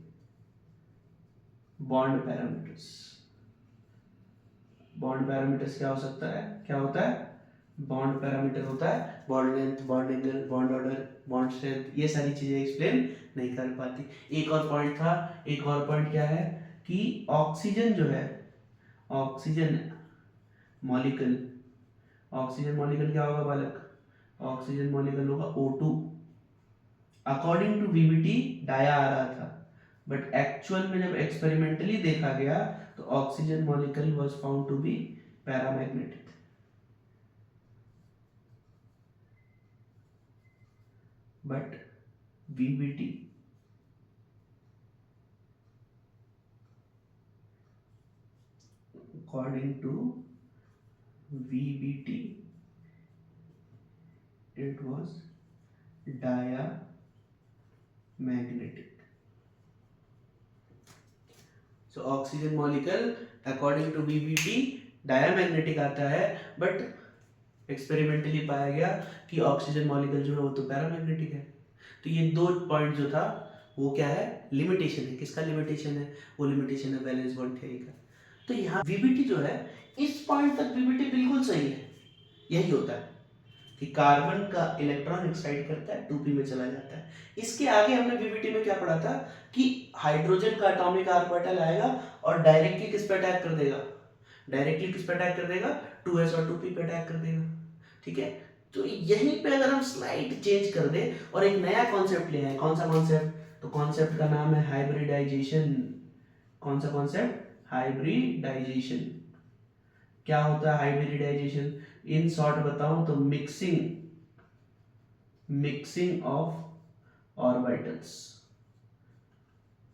bond parameters. Bond parameters क्या हो सकता है, क्या होता है, बॉन्ड पैरामीटर होता है bond length, bond angle, bond order, bond strength, ये सारी चीजें एक्सप्लेन नहीं कर पाती। एक और पॉइंट था, एक और पॉइंट क्या है कि ऑक्सीजन जो है, ऑक्सीजन मॉलिक्यूल क्या होगा बालक, ऑक्सीजन मॉलिक्यूल होगा O2। According to VBT dia आ रहा था, बट एक्चुअल में जब एक्सपेरिमेंटली देखा गया तो oxygen molecule was found to be paramagnetic. But VBT according to VBT it was diamagnetic. So oxygen molecule according to VBT diamagnetic आता है, बट एक्सपेरिमेंटली पाया गया कि ऑक्सीजन मॉलिक्यूल जो है वो तो पैरामैग्नेटिक है। तो ये दो पॉइंट जो था वो क्या है, लिमिटेशन है। किसका लिमिटेशन है, वो लिमिटेशन है वैलेंस बॉन्ड थ्योरी का। तो यहाँ VBT जो है, इस पॉइंट तक VBT बिल्कुल सही है। यही होता है कि कार्बन का इलेक्ट्रॉन एक्साइड करता है, 2p में चला जाता है। इसके आगे हमने VBT में क्या पढ़ा था कि हाइड्रोजन का एटॉमिक ऑर्बिटल आएगा और डायरेक्टली किस पे अटैक कर देगा, 2s और 2p पे अटैक कर देगा, ठीक है। तो यहीं पे अगर हम स्लाइड चेंज कर दे और एक नया कॉन्सेप्ट ले आए, कौन सा कॉन्सेप्ट, तो कॉन्सेप्ट का नाम है हाइब्रिडाइजेशन। कौन सा कॉन्सेप्ट, हाइब्रिडाइजेशन। क्या होता है हाइब्रिडाइजेशन, इन शॉर्ट बताऊं तो मिक्सिंग ऑफ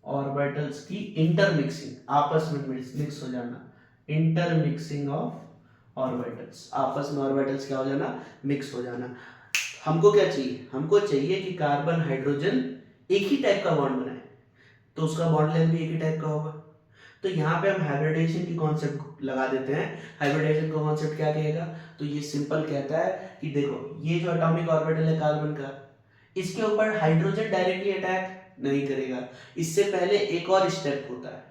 ऑर्बिटल्स की इंटरमिक्सिंग, आपस में मिक्स हो जाना, इंटरमिक्सिंग ऑफ ऑर्बिटल्स, आपस में ऑर्बिटल्स क्या हो जाना, मिक्स हो जाना। हमको क्या चाहिए, हमको चाहिए कि कार्बन हाइड्रोजन एक ही टाइप का बॉन्ड बनाए, तो उसका बॉन्ड लेंथ भी एक ही टाइप का होगा। तो यहाँ पे हम हाइब्रिडेशन की कॉन्सेप्ट लगा देते हैं। हाइब्रिडेशन का कॉन्सेप्ट क्या कहेगा, तो ये सिंपल कहता है कि देखो ये जो एटॉमिक ऑर्बिटल है कार्बन का, इसके ऊपर हाइड्रोजन डायरेक्टली अटैक नहीं करेगा, इससे पहले एक और स्टेप होता है।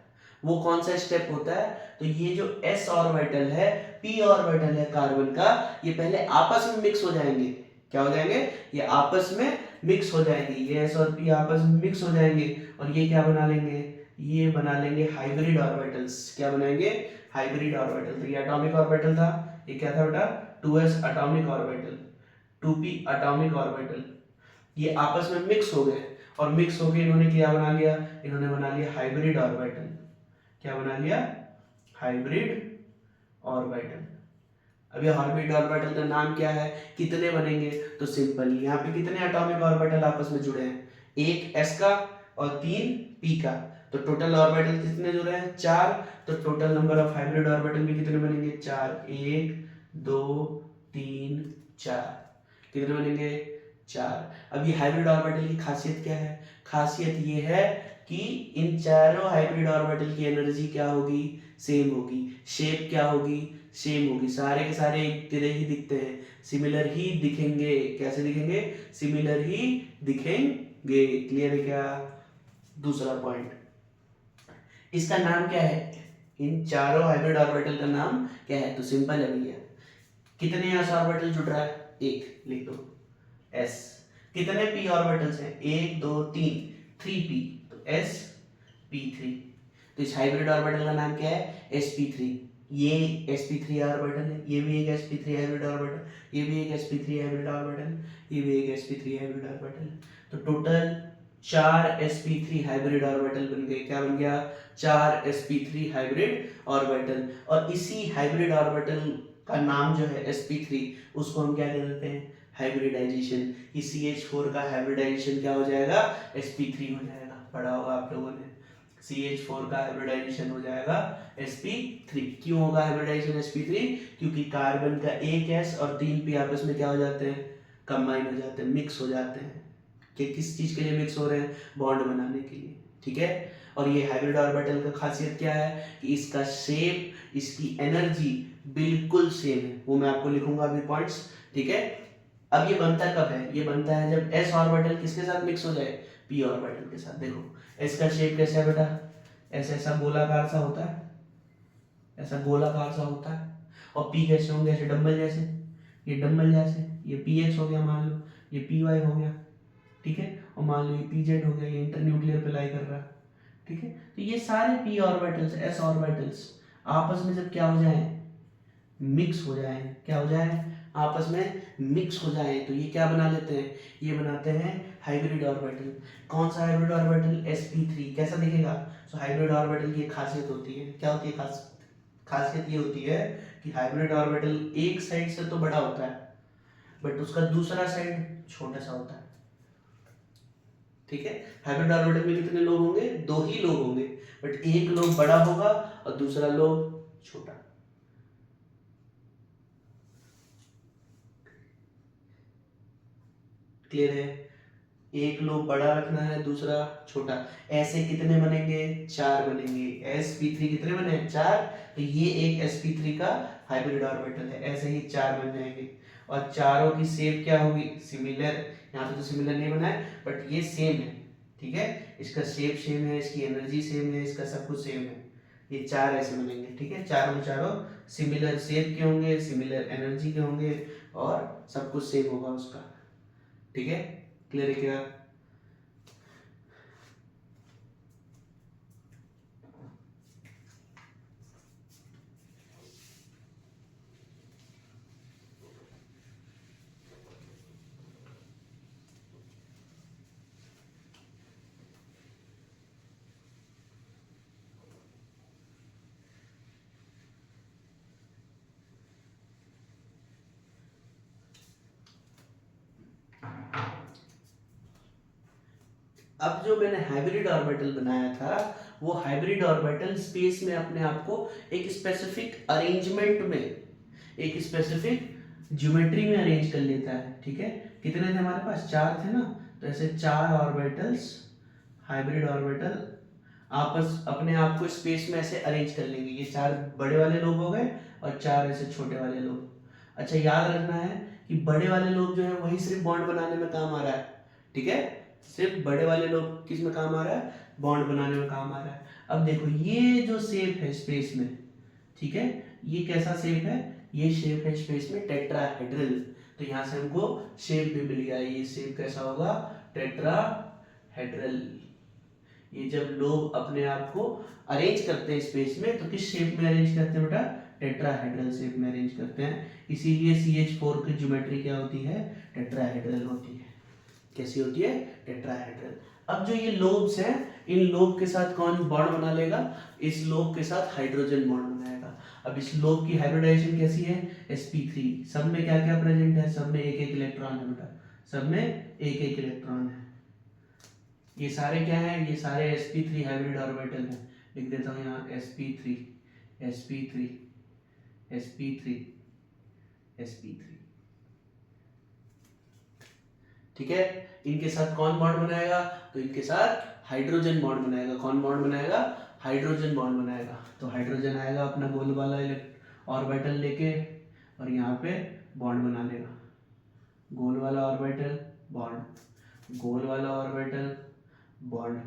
वो कौन सा स्टेप होता है, तो ये जो s ऑर्बिटल है, p ऑर्बिटल है कार्बन का, ये पहले आपस में मिक्स हो जाएंगे। क्या हो जाएंगे, ये आपस में मिक्स हो जाएंगे, ये s और p आपस में मिक्स हो जाएंगे और ये क्या बना लेंगे, ये बना लेंगे हाइब्रिड ऑर्बिटल्स। क्या बनाएंगे, हाइब्रिड ऑर्बिटल। तो ये एटॉमिक ऑर्बिटल था, ये क्या था बेटा, 2s atomic orbital, 2p atomic orbital, ये आपस में मिक्स हो गए और मिक्स होके इन्होंने क्या बना लिया, इन्होंने बना लिया हाइब्रिड ऑर्बिटल। क्या बना लिया, हाइब्रिड ऑर्बिटल। अभी हाइब्रिड ऑर्बिटल का नाम क्या है, कितने बनेंगे, तो सिंपल, यहाँ पे कितने एटॉमिक ऑर्बिटल आपस में जुड़े हैं, एक s का और 3 p का, तो टोटल ऑर्बिटल कितने जुड़े हैं, 4। तो total number of hybrid orbital भी कितने बनेंगे, 4, 1 2 3 4, कितने बनेंगे, 4। अब ये हाइब्रिड ऑर्बिटल की खासियत क्या है, खासियत ये है कि इन चारों हाइब्रिड ऑर्बिटल की एनर्जी क्या होगी, सेम होगी, शेप क्या होगी, सेम होगी, सारे के सारे एक तरह ही दिखते हैं, सिमिलर ही दिखेंगे। कैसे दिखेंगे, सिमिलर ही दिखेंगे। क्लियर है क्या? दूसरा पॉइंट, इसका नाम क्या है, इन चारों हाइब्रिड ऑर्बिटल का नाम क्या है? तो सिंपल है भैया, कितने एस ऑर्बिटल जुड़ रहा है, एक, लिख दो एस। कितने पी ऑर्बिटल्स हैं, एक दो तीन, 3p, तो एस पी थ्री। तो इस हाइब्रिड ऑर्बिटल का नाम क्या है, sp3। ये sp3 ऑर्बिटल है, ये भी एक sp3 हाइब्रिड ऑर्बिटल, ये भी एक sp3 हाइब्रिड ऑर्बिटल, ये भी एक sp3 हाइब्रिड ऑर्बिटल। तो टोटल 4 sp3 हाइब्रिड ऑर्बिटल बन गए। क्या बन गया, 4 sp3 हाइब्रिड ऑर्बिटल। और इसी हाइब्रिड ऑर्बिटल का नाम जो है sp3, उसको हम क्या कहते हैं, हाइब्रिडाइजेशन। इस CH4 का हाइब्रिडाइजेशन क्या हो जाएगा, sp3 हो जाएगा। पढ़ा होगा आप लोगों ने, CH4 का हाइब्रिडाइजेशन हो जाएगा sp3। क्यों होगा हाइब्रिडाइजेशन sp3? क्योंकि कार्बन का एक s और 3p आपस में क्या हो जाते हैं, कंबाइन हो जाते हैं, मिक्स हो जाते हैं। कि किस चीज के लिए मिक्स हो रहे हैं, बॉन्ड बनाने के लिए। ठीक है, और ये हाइब्रिड ऑर्बिटल का खासियत क्या है कि इसका शेप, इसकी एनर्जी बिल्कुल सेम है। वो मैं आपको लिखूंगा अभी पॉइंट्स। ठीक है, अब ये बनता कब है, ये बनता है जब s ऑर्बिटल किसके साथ मिक्स हो जाए, p ऑर्बिटल के साथ। देखो s का शेप कैसा है बेटा, ऐसा गोलाकार सा होता है, ऐसा गोलाकार सा होता है। और p कैसे होंगे, ऐसे डंबल जैसे, ये डंबल जैसे, ये px हो गया मान लो, ये py हो गया। ठीक है, और मान लो ये pz हो गया, ये इंटरन्यूक्लियर पे लाई कर रहा है। ठीक है, तो ये सारे p ऑर्बिटल्स, s ऑर्बिटल्स आपस में जब क्या हो जाए, मिक्स हो जाए, क्या हो जाए, आपस में मिक्स हो जाए, तो ये क्या बना लेते हैं, ये बनाते हैं हाइब्रिड ऑर्बिटल। कौन सा हाइब्रिड ऑर्बिटल, sp3। कैसा दिखेगा, सो हाइब्रिड ऑर्बिटल की एक खासियत होती है, क्या होती है खासियत ये होती है कि हाइब्रिड ऑर्बिटल एक साइड से तो बड़ा होता है, बट उसका दूसरा साइड छोटा सा होता है। ठीक है, हाइब्रिड ऑर्बिटल में कितने लोग होंगे, दो ही लोग होंगे, बट एक लोग बड़ा होगा और दूसरा लोग छोटा। क्लियर है, एक लोग बड़ा रखना है, दूसरा छोटा। ऐसे कितने बनेंगे, 4 बनेंगे। sp3 कितने बने, 4। तो ये एक sp3 का हाइब्रिड ऑर्बिटल है, ऐसे ही 4 बन जाएंगे। और चारों की शेप क्या होगी, सिमिलर। यहाँ पे तो सिमिलर नहीं बना है, बट ये सेम है। ठीक है, इसका शेप सेम है, इसकी एनर्जी सेम है, इसका सब कुछ सेम है। ये 4 ऐसे बनेंगे। ठीक है, चारों के चारों सिमिलर शेप के होंगे, सिमिलर एनर्जी के होंगे, और सब कुछ सेम होगा उसका। ठीक है, क्लियर है क्या? अब जो मैंने हाइब्रिड ऑर्बिटल बनाया था, वो हाइब्रिड ऑर्बिटल स्पेस में अपने आप को एक स्पेसिफिक अरेंजमेंट में, एक स्पेसिफिक ज्योमेट्री में अरेंज कर लेता है। ठीक है, कितने थे हमारे पास, 4 थे ना, तो ऐसे 4 ऑर्बिटल्स, हाइब्रिड ऑर्बिटल आपस अपने आप को स्पेस में ऐसे अरेंज कर लेंगे। ये 4 बड़े वाले लोग हो गए और 4 ऐसे छोटे वाले लोग। अच्छा, याद रखना है कि बड़े वाले लोग जो है वही सिर्फ बॉन्ड बनाने में काम आ रहा है। ठीक है, सिर्फ बड़े वाले लोग किस में काम आ रहा है, बॉन्ड बनाने में काम आ रहा है। अब देखो ये जो शेप है स्पेस में, ठीक है, ये कैसा शेप है, ये शेप है स्पेस में टेट्राहेड्रल। तो यहां से हमको शेप भी मिल गया, ये शेप कैसा होगा, टेट्राहेड्रल। ये जब लोग अपने आप को अरेंज करते हैं स्पेस में, तो किस शेप में अरेंज करते हैं बेटा, टेट्राहेड्रल शेप में अरेंज करते हैं। इसीलिए CH4 की ज्योमेट्री क्या होती है, टेट्राहेड्रल होती है। कैसी होती है, टेट्राहेड्रल। अब जो ये लोब्स हैं, इन लोब के साथ कौन बॉन्ड बना लेगा, इस लोब के साथ हाइड्रोजन बॉन्ड बनाएगा। अब इस लोब की हाइब्रिडाइजेशन कैसी है, sp3। सब में क्या क्या प्रेजेंट है, सब में एक एक इलेक्ट्रॉन है बेटा, सब में एक एक इलेक्ट्रॉन है। ये सारे क्या है, ये सारे sp3 हाइब्रिड ऑर्बिटल हैं। लिख देता हूँ यहाँ sp3 sp3 sp3 sp3। ठीक है, इनके साथ कौन बॉन्ड बनाएगा, तो इनके साथ हाइड्रोजन बॉन्ड बनाएगा। कौन बॉन्ड बनाएगा? हाइड्रोजन बॉन्ड बनाएगा। तो हाइड्रोजन आएगा अपना गोल वाला ऑर्बिटल लेके और यहाँ पे बॉन्ड बना लेगा। गोल वाला ऑर्बिटल बॉन्ड, गोल वाला ऑर्बिटल बॉन्ड,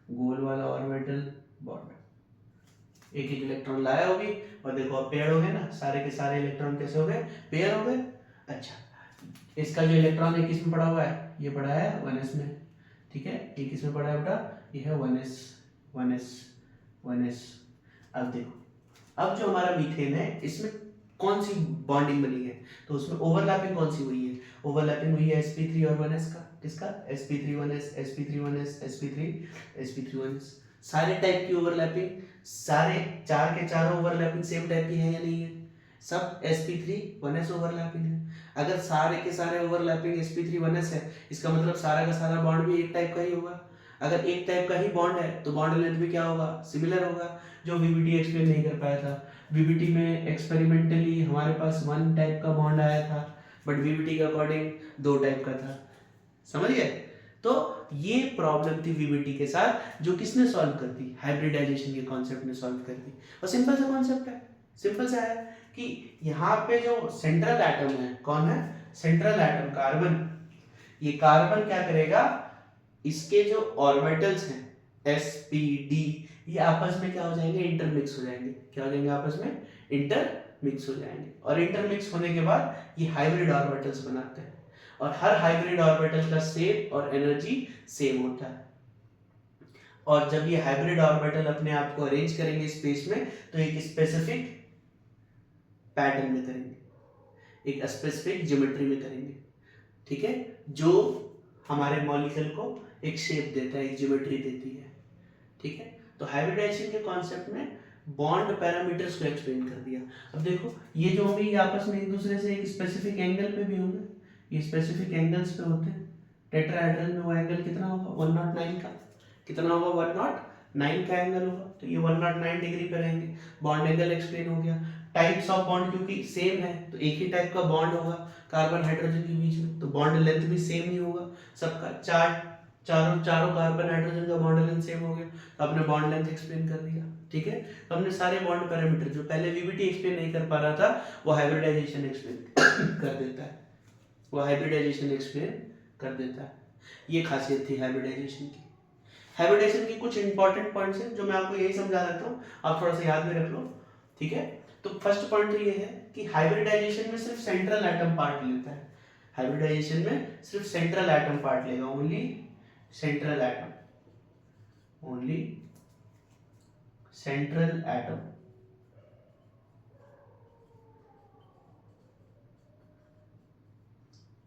गोल वाला ऑर्बिटल बॉन्ड। एक एक इलेक्ट्रॉन लाया होगी और देखो अब पेयर हो गए ना, सारे के सारे इलेक्ट्रॉन कैसे हो गए? पेयर हो गए। अच्छा, इसका जो इलेक्ट्रॉन है किस में पड़ा हुआ है? ये पड़ा है 1s में, ठीक है। ये किस में पड़ा है बेटा? ये है 1s 1s 1s। अब देखो, अब जो हमारा मीथेन है इसमें कौन सी बॉन्डिंग बनी है? तो उसमें ओवरलैपिंग कौन सी हुई है? ओवरलैपिंग हुई है sp3 और 1s का। किसका? sp3 1s sp3 1s sp3 sp3 1s। सारे टाइप की ओवरलैपिंग, सारे चार के चारों ओवरलैपिंग सेम टाइप की है या नहीं है? सब sp3 1s ओवरलैपिंग है। अगर सारे के सारे ओवरलैपिंग sp3 1s है, इसका मतलब सारा का सारा बॉन्ड भी एक टाइप का ही होगा। अगर एक टाइप का ही बॉन्ड है तो बॉन्ड लेंथ भी क्या होगा? सिमिलर होगा, जो वीबीटी एक्सप्लेन नहीं कर पाया था। वीबीटी में एक्सपेरिमेंटली हमारे पास 1 टाइप का बॉन्ड आया था, बट वीबीटी के अकॉर्डिंग 2 टाइप का था। समझ गए? तो ये प्रॉब्लम थी वीबीटी के साथ, जो किसने सॉल्व कर दी? हाइब्रिडाइजेशन के कॉन्सेप्ट ने सॉल्व कर दी। और सिंपल सा कॉन्सेप्ट है, सिंपल सा है कि यहाँ पे जो सेंट्रल एटम है, कौन है? Central atom carbon. ये कार्बन क्या करेगा? इसके जो ऑर्बिटल्स हैं sp,d, ये आपस में क्या हो जाएंगे? इंटरमिक्स हो जाएंगे। क्या हो जाएंगे? आपस में इंटरमिक्स हो जाएंगे। और इंटरमिक्स होने के बाद ये हाइब्रिड ऑर्बिटल्स बनाते हैं। और हर हाइब्रिड ऑर्बिटल का शेप और एनर्जी सेम होता है। और जब ये हाइब्रिड ऑर्बिटल अपने आप को अरेंज करेंगे स्पेस में, तो एक स्पेसिफिक पैटर्न में करेंगे, एक स्पेसिफिक ज्योमेट्री में करेंगे, ठीक है, जो हमारे मॉलिक्यूल को एक शेप देता है, एक ज्योमेट्री देती है, ठीक है। तो हाइब्रिडाइजेशन के कॉन्सेप्ट में बॉन्ड पैरामीटर्स को एक्सप्लेन कर दिया। अब देखो, ये जो होंगे ये आपस में एक दूसरे से एक स्पेसिफिक एंगल पे भी होंगे, ये स्पेसिफिक एंगल्स पे होते हैं। टेट्राहेड्रल में वो एंगल कितना होगा? 109 का। कितना होगा? 109 का एंगल होगा, तो ये 109 डिग्री पे रहेंगे। बॉन्ड एंगल एक्सप्लेन हो गया। टाइप्स ऑफ बॉन्ड क्योंकि सेम है तो एक ही टाइप का बॉन्ड होगा कार्बन हाइड्रोजन के बीच में, तो बॉन्ड लेंथ भी सेम ही होगा सबका। चारों कार्बन हाइड्रोजन का बॉन्ड लेंथ सेम हो गया, तो आपने बॉन्ड लेंथ एक्सप्लेन कर दिया, ठीक है। तो हमने सारे बॉन्ड पैरामीटर जो पहले वीबीटी एक्सप्लेन नहीं कर पा रहा था, वो हाइब्रिडाइजेशन एक्सप्लेन कर देता है, वो हाइब्रिडाइजेशन एक्सप्लेन कर देता है। ये खासियत थी हाइब्रिडाइजेशन की। हाइब्रिडाइजेशन की कुछ इंपॉर्टेंट पॉइंट्स हैं जो मैं आपको यही समझा देता हूँ, आप थोड़ा सा याद में रख लो, ठीक है। तो फर्स्ट पॉइंट तो ये है कि हाइब्रिडाइजेशन में सिर्फ सेंट्रल एटम पार्ट लेता है। हाइब्रिडाइजेशन में सिर्फ सेंट्रल एटम पार्ट लेगा, only central atom, only central atom.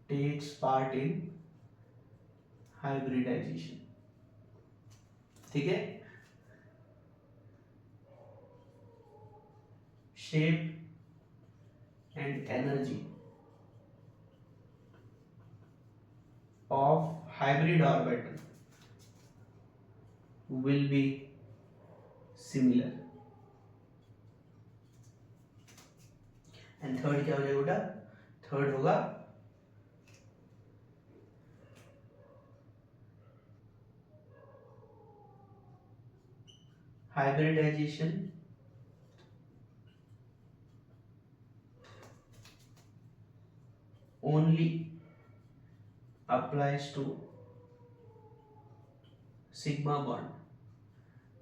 Takes part in hybridisation, ठीक है। shape and energy of hybrid orbital will be similar। And third क्या हो जाएगा बेटा? थर्ड होगा hybridisation only applies to sigma bond.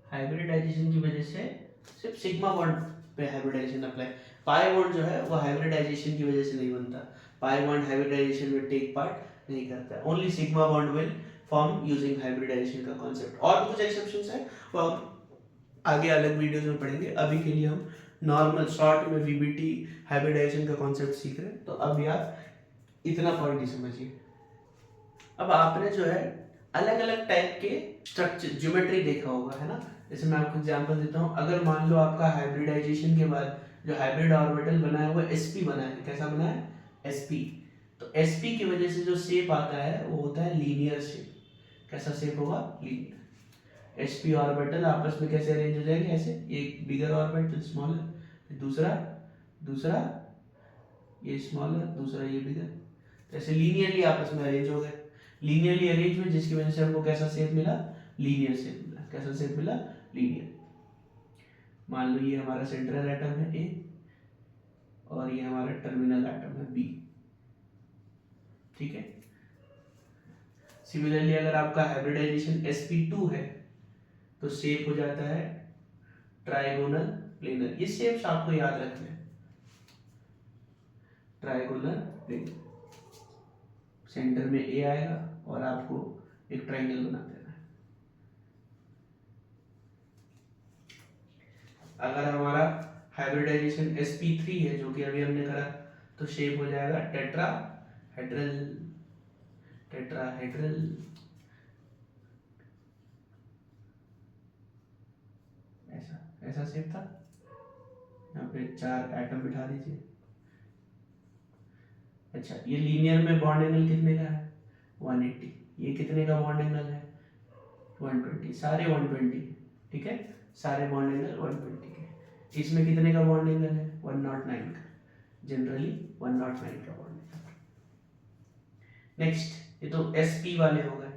Hybridisation की वजह से सिर्फ सिग्मा बॉन्ड पे हाइब्रिडाइजेशन अप्लाई। पाई बॉन्ड जो है वो हाइब्रिडाइजेशन की वजह से नहीं बनता, पाई बॉन्ड हाइब्रिडाइजेशन में टेक पार्ट नहीं करता। Only sigma bond will form using hybridisation का कॉन्सेप्ट। और भी कुछ एक्सेप्शंस है वो हम आगे अलग वीडियोस में पढ़ेंगे। अभी के लिए हम नॉर्मल शॉर्ट में वीबीटी हाइब्रिडाइजेशन का कॉन्सेप्ट सीख रहे हैं, तो अब यार इतना पॉइंट ही समझिए। अब आपने जो है अलग अलग टाइप के स्ट्रक्चर ज्योमेट्री देखा होगा, है ना। जैसे मैं आपको एग्जांपल देता हूँ, अगर मान लो आपका हाइब्रिडाइजेशन के बाद जो हाइब्रिड ऑर्बिटल बना है वो sp बना है। कैसा बना है? sp। तो sp की वजह से जो शेप आता है वो होता है लीनियर शेप। कैसा शेप होगा? लीनियर। sp ऑर्बिटल आपस में कैसे अरेंज हो जाएंगे? ऐसे, एक बिगर ऑर्बिटल स्मॉलर, दूसरा दूसरा ये स्मॉलर, दूसरा ये बिगर, ऐसे लीनियरली आपस में अरेंज हो गए। लीनियरली अरेंज हुए जिसकी वजह से हमको कैसा शेप मिला? लीनियर शेप मिला। कैसा शेप मिला? लीनियर। मान लो ये हमारा सेंट्रल एटम है ए और ये हमारा टर्मिनल एटम है बी, ठीक है। सिमिलरली अगर आपका हाइब्रिडाइजेशन sp2 है तो शेप हो जाता है ट्राइगोनल प्लेनर। ये शेप्स आपको याद रखने हैं। ट्राइगोनल प्लेनर, सेंटर में ए आएगा और आपको एक ट्राइंगल बना देना है। अगर हमारा हाइब्रिडाइजेशन sp3 है जो कि अभी हमने करा, तो शेप हो जाएगा टेट्राहेड्रल। टेट्राहेड्रल ऐसा शेप था। यहाँ पे 4 एटम बिठा दीजिए। अच्छा, ये लीनियर में बॉन्ड एंगल कितने का है? 180। ये कितने का बॉन्ड एंगल है? 120। सारे 120, ठीक है। सारे बॉन्ड एंगल 120 के। इसमें कितने का बॉन्ड एंगल है? 109 का। जनरली 109 का बॉन्ड एंगल। नेक्स्ट, ये तो sp वाले हो गए।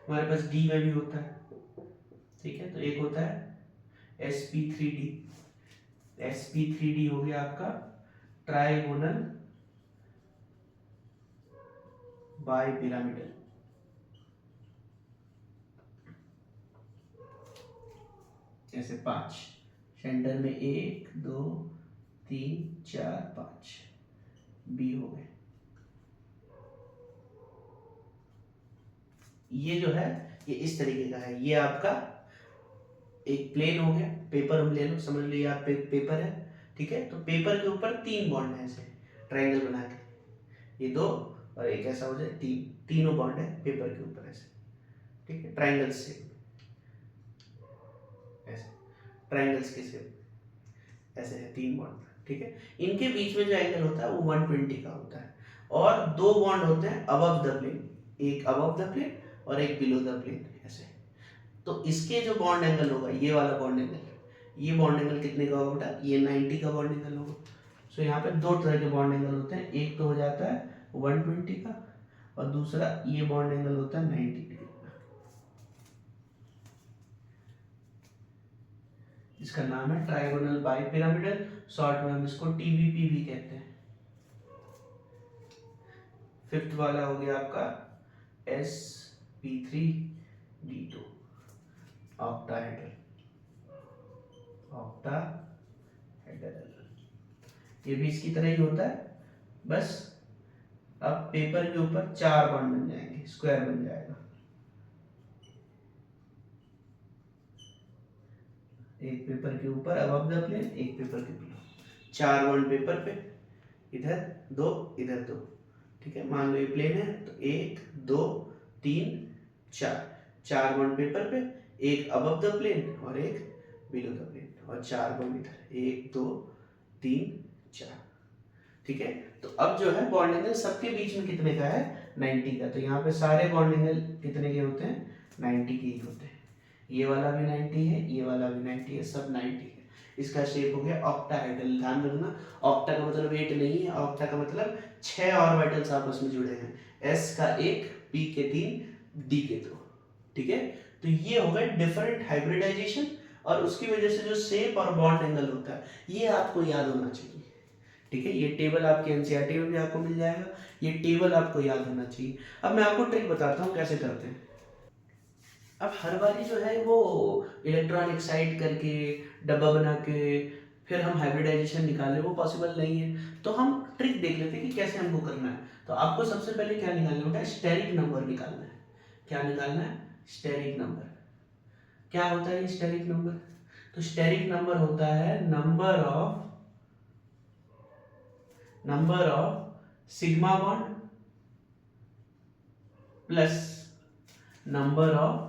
हमारे पास d में भी होता है, ठीक है। तो एक होता है sp3d। sp3d हो गया आपका ट्राइगोनल बाइपिरामिडल। ऐसे 5, सेंटर में 1 2 3 4 5 बी हो गए। ये जो है ये इस तरीके का है। ये आपका एक प्लेन हो गया। पेपर हम ले लो, समझ लो ये आप पेपर है, ठीक है। तो पेपर के ऊपर 3 बॉन्ड है ऐसे ट्राइंगल बना के, ये 2 और एक ऐसा हो जाए 3। तीनों बॉन्ड है पेपर के ऊपर ऐसे, ठीक है। ट्राइंगल्स से ऐसे, ट्राइंगल्स के शेप ऐसे है 3 बॉन्ड, ठीक है। इनके बीच में जो एंगल होता है वो 120 का होता है। और 2 बॉन्ड होते हैं अबव द प्लेन, एक अबव द प्लेन और एक बिलो द प्लेन ऐसे। तो इसके जो बॉन्ड एंगल होगा, ये वाला बॉन्ड एंगल, ये बॉन्ड एंगल कितने का होगा बेटा? ये 90 का बॉन्ड एंगल होगा। सो यहाँ पे 2 तरह के बॉन्ड एंगल होते हैं। एक तो हो जाता है 120 का और दूसरा ये बॉन्ड एंगल होता है 90 डिग्री का। इसका नाम है ट्राइगोनल बाइपिरामिडल। शॉर्ट में हम इसको टीबीपी भी कहते हैं। 5th वाला हो गया आपका sp3d2 ऑक्टाहेड्रल। ऑक्टाहेड्रल ये भी इसकी तरह ही होता है, बस अब पेपर के ऊपर 4 बॉन्ड बन जाएंगे, स्क्वायर बन जाएगा। एक पेपर के ऊपर अबव द प्लेन, एक पेपर के बिलो। 4 बॉन्ड पेपर पे, इधर 2 इधर 2, ठीक है। मान लो ये प्लेन है तो 1 2 3 4, 4 बॉन्ड पेपर पे, एक अबव द प्लेन और एक बिलो द प्लेन, और 4 बॉन्ड इधर 1 2 3 4, ठीक है। तो अब जो है बॉन्ड एंगल सबके बीच में कितने का है? 90 का। तो यहाँ पे सारे बॉन्ड एंगल कितने के होते हैं? 90 के ही होते हैं। ये वाला भी 90 है, ये वाला भी 90 है, सब 90 है। इसका शेप हो गया ऑक्टाहेड्रल। ध्यान रखना, ऑक्टा का मतलब 8 नहीं है, ऑक्टा का मतलब 6 ऑर्बिटल्स आपस में जुड़े हैं। s का 1, p के 3, d के 2, ठीक है। तो ये हो गए डिफरेंट हाइब्रिडाइजेशन, और उसकी वजह से जो शेप और बॉन्ड एंगल होता है ये आपको याद होना चाहिए, ठीक है। ये टेबल आपके एनसीईआरटी में भी आपको मिल जाएगा, ये टेबल आपको याद होना चाहिए। अब मैं आपको ट्रिक बताता हूँ कैसे करते हैं। अब हर बारी जो है वो इलेक्ट्रॉनिक साइड करके डब्बा बना के फिर हम हाइब्रिडाइजेशन निकालें, वो पॉसिबल नहीं है। तो हम ट्रिक देख लेते हैं कि कैसे हमको करना है। तो आपको सबसे पहले क्या निकालना होता है? स्टेरिक नंबर निकालना है। क्या निकालना है? Steric number. क्या होता है स्टेरिक नंबर? तो स्टेरिक नंबर होता है number of sigma bond plus number of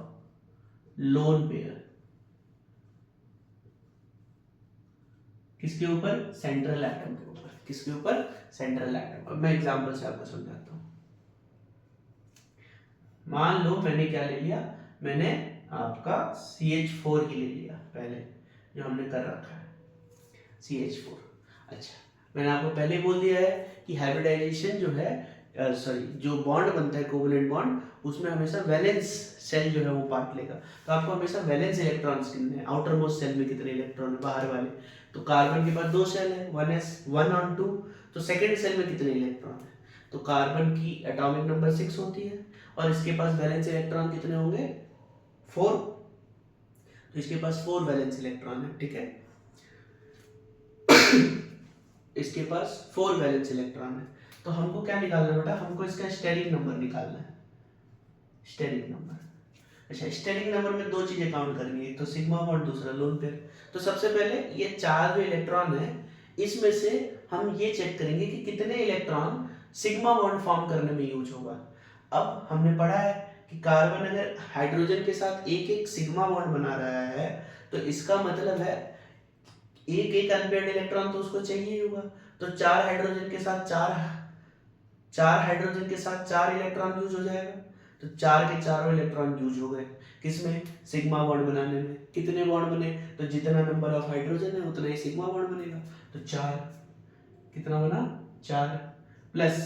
lone pair. किसके ऊपर? सेंट्रल एटम के ऊपर। किसके ऊपर? Central atom. अब मैं एग्जांपल से आपको समझाता हूं। मान लो मैंने क्या ले लिया? मैंने आपका CH4 ही ले लिया पहले, जो हमने कर रखा है CH4। अच्छा, मैंने आपको पहले बोल दिया है कि हाइब्रिडाइजेशन जो है सॉरी जो बॉन्ड बनता है कोवलेंट बॉन्ड, उसमें हमेशा वैलेंस सेल जो है वो पार्ट लेगा। तो आपको हमेशा वैलेंस इलेक्ट्रॉन्स गिनने हैं, आउटर मोस्ट सेल में कितने इलेक्ट्रॉन है बाहर वाले। तो कार्बन के पास 2 सेल है, 1s 1 और 2। तो सेकेंड सेल में कितने इलेक्ट्रॉन है? तो कार्बन की एटॉमिक नंबर 6 होती है और इसके पास वैलेंस इलेक्ट्रॉन कितने होंगे? 4। तो इसके पास 4 वैलेंस इलेक्ट्रॉन है, ठीक है। इसके पास 4 वैलेंस इलेक्ट्रॉन है। तो हमको क्या निकालना है बेटा? हमको इसका स्टेरिक नंबर निकालना है, स्टेरिक नंबर। अच्छा, स्टेरिक नंबर में 2 चीजें काउंट करनी है, एक तो सिग्मा बॉन्ड, दूसरा लोन पेयर। तो सबसे पहले ये 4 जो इलेक्ट्रॉन है इसमें से हम ये चेक करेंगे कि कितने इलेक्ट्रॉन सिग्मा बॉन्ड फॉर्म करने में यूज होगा। अब हमने पढ़ा है कि कार्बन अगर हाइड्रोजन के साथ एक एक सिग्मा बॉन्ड बना रहा है तो इसका मतलब है एक एक अनपेयर्ड इलेक्ट्रॉन तो उसको चाहिए ही होगा। तो 4 हाइड्रोजन के साथ 4 इलेक्ट्रॉन यूज हो जाएगा। तो 4 के चारों इलेक्ट्रॉन यूज हो गए किसमें? सिग्मा बॉन्ड बनाने में। कितने बॉन्ड बने? तो जितना नंबर ऑफ हाइड्रोजन है उतना ही सिग्मा बॉन्ड बनेगा। तो 4 कितना बना? 4 प्लस,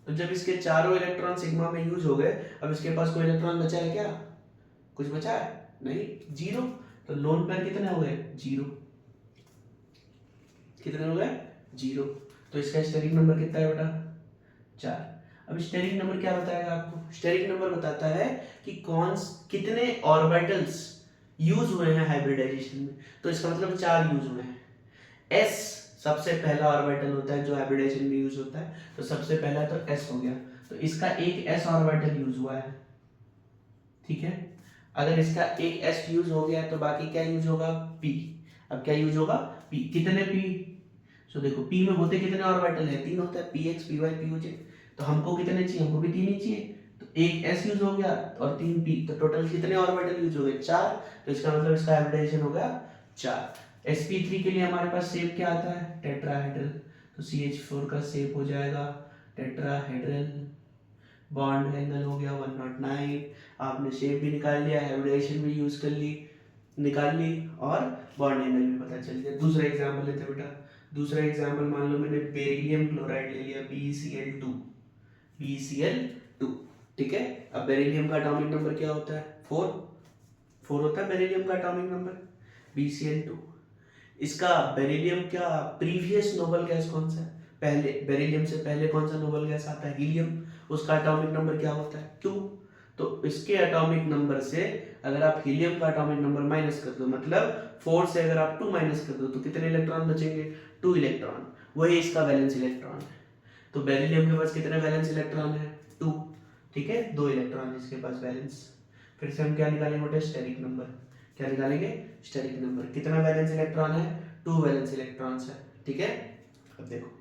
तो जब इसके चारों इलेक्ट्रॉन सिग्मा में यूज हो गए, अब इसके पास कोई इलेक्ट्रॉन बचा है क्या? कुछ बचा है? नहीं, 0। तो लोन पेयर कितने हो गए? 0। कितने हो गए? 0। तो इसका स्टेरिक नंबर कितना है बेटा? 4। अब स्टेरिक नंबर क्या बताएगा आपको? स्टेरिक नंबर बताता है कि कितने ऑर्बिटल्स यूज हुए हैं हाइब्रिडाइजेशन में। तो इसका मतलब 4 यूज हुए हैं। s सबसे पहला ऑर्बिटल होता है जो हाइब्रिडाइजेशन में यूज होता है, तो सबसे पहला तो s हो गया। तो इसका एक s ऑर्बिटल यूज हुआ है, ठीक है। अगर इसका एक s यूज हो गया तो बाकी क्या यूज होगा? p। अब क्या यूज होगा? p। कितने p? सो देखो p में होते कितने ऑर्बिटल है? 3 होता है, px py poj। तो हमको कितने चाहिए? हमको भी 3 ही चाहिए। तो एक s यूज हो गया और 3 p, तो टोटल कितने ऑर्बिटल यूज हो गए? 4। तो इसका मतलब इसका हाइब्रिडाइजेशन हो गया 4। sp3 के लिए हमारे पास शेप क्या आता है? टेट्राहेड्रल। तो CH4 का शेप हो जाएगा टेट्राहेड्रल। बॉन्ड एंगल हो गया 109। आपने शेप भी निकाल लिया, हाइब्रिडाइजेशन भी यूज कर ली, निकाल ली, और बॉन्ड एंगल भी पता चल गया। दूसरा एग्जांपल लेते हैं बेटा। दूसरा एग्जांपल मान लो मैंने बेरिलियम क्लोराइड ले लिया, BeCl2, BeCl2, ठीक है। अब बेरिलियम का एटॉमिक नंबर क्या होता है? 4 होता है बेरिलियम का एटॉमिक नंबर, BeCl2। इसका बेरिलियम क्या प्रीवियस नोबल गैस कौन सा है? पहले बेरिलियम से पहले कौन सा नोबल गैस आता है? हीलियम। उसका एटॉमिक नंबर क्या होता है? 2। तो इसके एटॉमिक नंबर से अगर आप हीलियम का एटॉमिक नंबर माइनस कर दो, मतलब 4 से अगर आप 2 माइनस कर दो तो कितने इलेक्ट्रॉन बचेंगे? 2 इलेक्ट्रॉन। वही इसका वैलेंस इलेक्ट्रॉन है। तो बेरिलियम के पास कितने वैलेंस इलेक्ट्रॉन है? 2, ठीक है। 2 इलेक्ट्रॉन इसके पास वैलेंस। फिर से हम क्या निकालेंगे बेटा? Steric number. क्या निकालेंगे? Steric number. कितना वैलेंस इलेक्ट्रॉन है? 2 वैलेंस इलेक्ट्रॉन्स है, ठीक है। अब देखो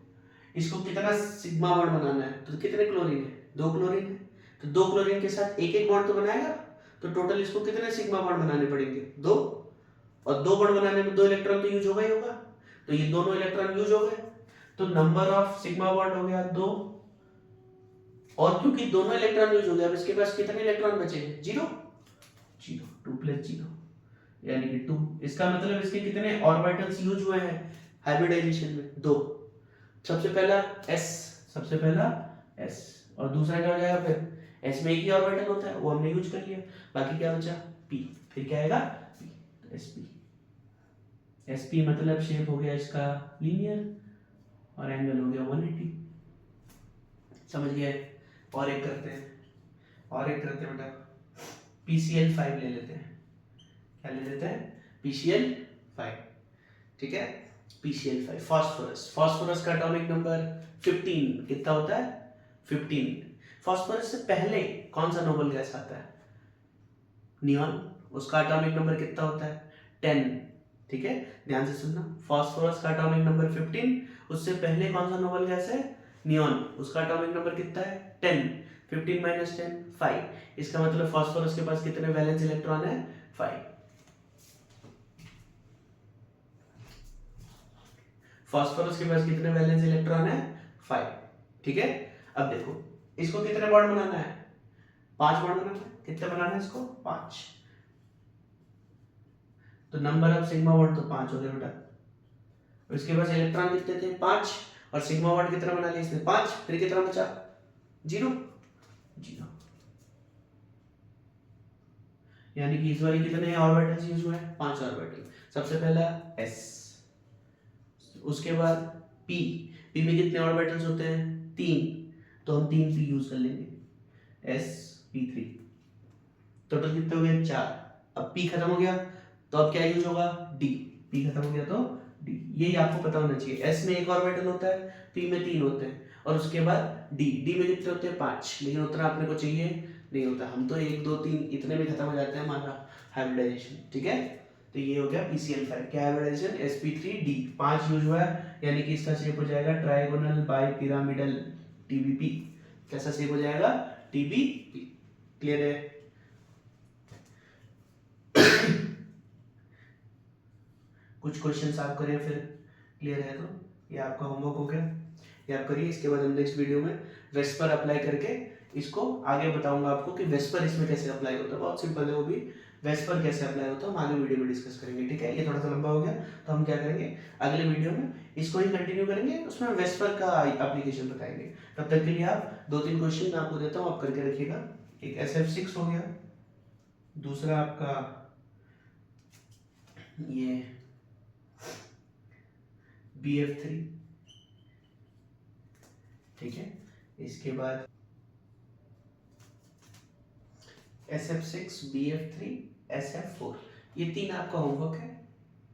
इसको कितना सिग्मा बॉन्ड बनाना है, तो कितने क्लोरीन है? 2 क्लोरीन है। तो 2 क्लोरीन के साथ एक एक बॉन्ड तो बनाएगा, तो टोटल इसको कितने सिग्मा बॉन्ड बनाने पड़ेंगे? 2। और 2 बॉन्ड बनाने में 2 इलेक्ट्रॉन तो यूज होगा ही होगा। तो ये दोनों इलेक्ट्रॉन यूज हो गए, तो नंबर ऑफ सिग्मा बॉन्ड हो गया 2। और क्योंकि दोनों इलेक्ट्रॉन यूज हो गया, अब इसके पास कितने इलेक्ट्रॉन बचे? 0। 2 प्लस 0 यानी कि 2। इसका मतलब इसके कितने ऑर्बिटल्स यूज हुए हैं हाइब्रिडाइजेशन में? 2। सबसे पहला s, और दूसरा क्या हो जाएगा? फिर s में एक ही ऑर्बिटल होता है, वो हमने यूज कर लिया। बाकी क्या बचा? p। फिर क्या आएगा? p। तो sp मतलब शेप हो गया इसका लीनियर और एंगल हो गया 180। समझ गए? और एक करते हैं बेटा। PCl5 ले लेते हैं। क्या ले लेते हैं? PCl5, ठीक है। PCl5 फास्फोरस का एटॉमिक नंबर 15 कितना होता है? 15। फास्फोरस से पहले कौन सा नोबल गैस आता है? नियॉन। उसका एटॉमिक नंबर कितना होता है? 10, ठीक है। ध्यान से सुनना, फास्फोरस का एटॉमिक नंबर 15, उससे पहले कौन सा नोबल गैस है? नियॉन। उसका एटॉमिक नंबर कितना है? 10। 15 माइनस 10 5। इसका मतलब फास्फोरस के पास कितने वैलेंस इलेक्ट्रॉन है? 5। फास्फोरस के पास कितने वैलेंस इलेक्ट्रॉन है? 5, ठीक है। अब देखो इसको कितने बॉन्ड बनाना है? 5 बॉन्ड बनाना है। कितने बनाना है इसको? 5। तो नंबर ऑफ सिग्मा बॉन्ड तो 5 हो गए बेटा। उसके पास इलेक्ट्रॉन कितने थे? 5। और सिग्मा बॉन्ड कितना बना लिया इसने 5, फिर कितना बचा 0 0, यानी कि इस बार कितने ऑर्बिटल्स यूज हुए हैं 5 ऑर्बिटल। सबसे पहला s, उसके बाद p, p में कितने ऑर्बिटल्स होते हैं 3, तो हम 3 p यूज कर लेंगे sp3, टोटल कितने हो गए 4। अब p खत्म हो गया तो अब क्या यूज होगा d, p खत्म हो गया तो d, यही आपको पता होना चाहिए। s में एक ऑर्बिटल होता है, p में 3 होते हैं, और उसके बाद d में कितने होते हैं 5, लेकिन उतना अपने को चाहिए नहीं होता, हम तो 1 2 3 इतने में खत्म हो जाते हैं हमारा हाइब्रिडाइजेशन। ठीक है, तो ये हो गया PCl5, क्या हाइब्रिडाइजेशन sp3d, 5 यूज हुआ है, यानी कि इसका शेप हो जाएगा ट्राइगोनल बाई पिरामिडल TBP। कैसा शेप हो जाएगा TBP। क्लियर है? कुछ क्वेश्चंस आप करें फिर, क्लियर है तो ये आपका होमवर्क हो गया, ये आप करिए। इसके बाद हम नेक्स्ट वीडियो में वेस्पर अप्लाई करके इसको आगे बताऊंगा आपको कि वेस्पर इसमें कैसे अप्लाई होता है, बहुत सिंपल है वो भी, वेस्पर कैसे अप्लाई होता है हम आगे वीडियो में डिस्कस करेंगे। ठीक है, ये थोड़ा सा लंबा हो गया तो हम क्या करेंगे अगले वीडियो में इसको ही कंटिन्यू करेंगे, उसमें वेस्पर का एप्लीकेशन बताएंगे। तब तक के लिए आप 2-3 क्वेश्चन मैं आपको देता हूँ, आप करके रखिएगा। एक SF6 हो गया, दूसरा आपका ये BF3, ठीक है, इसके बाद SF6, BF3, SF4, ये 3 आपका होमवर्क है,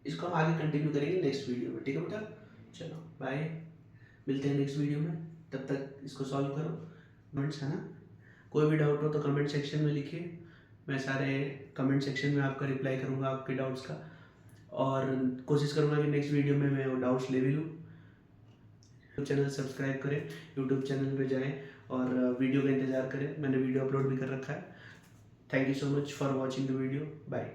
इसको हम आगे कंटिन्यू करेंगे नेक्स्ट वीडियो में। ठीक है बेटा, चलो बाय, मिलते हैं नेक्स्ट वीडियो में, तब तक इसको सॉल्व करो। कमेंट्स है ना, कोई भी डाउट हो तो कमेंट सेक्शन में लिखिए, मैं सारे कमेंट सेक्शन में आपका रिप्लाई करूँगा आपके डाउट्स का, और कोशिश करूँगा कि नेक्स्ट वीडियो में मैं वो डाउट्स ले भी लूँ। चैनल सब्सक्राइब करें, यूट्यूब चैनल पे जाएं और वीडियो का इंतज़ार करें, मैंने वीडियो अपलोड भी कर रखा है। Thank you so much for watching the video, bye.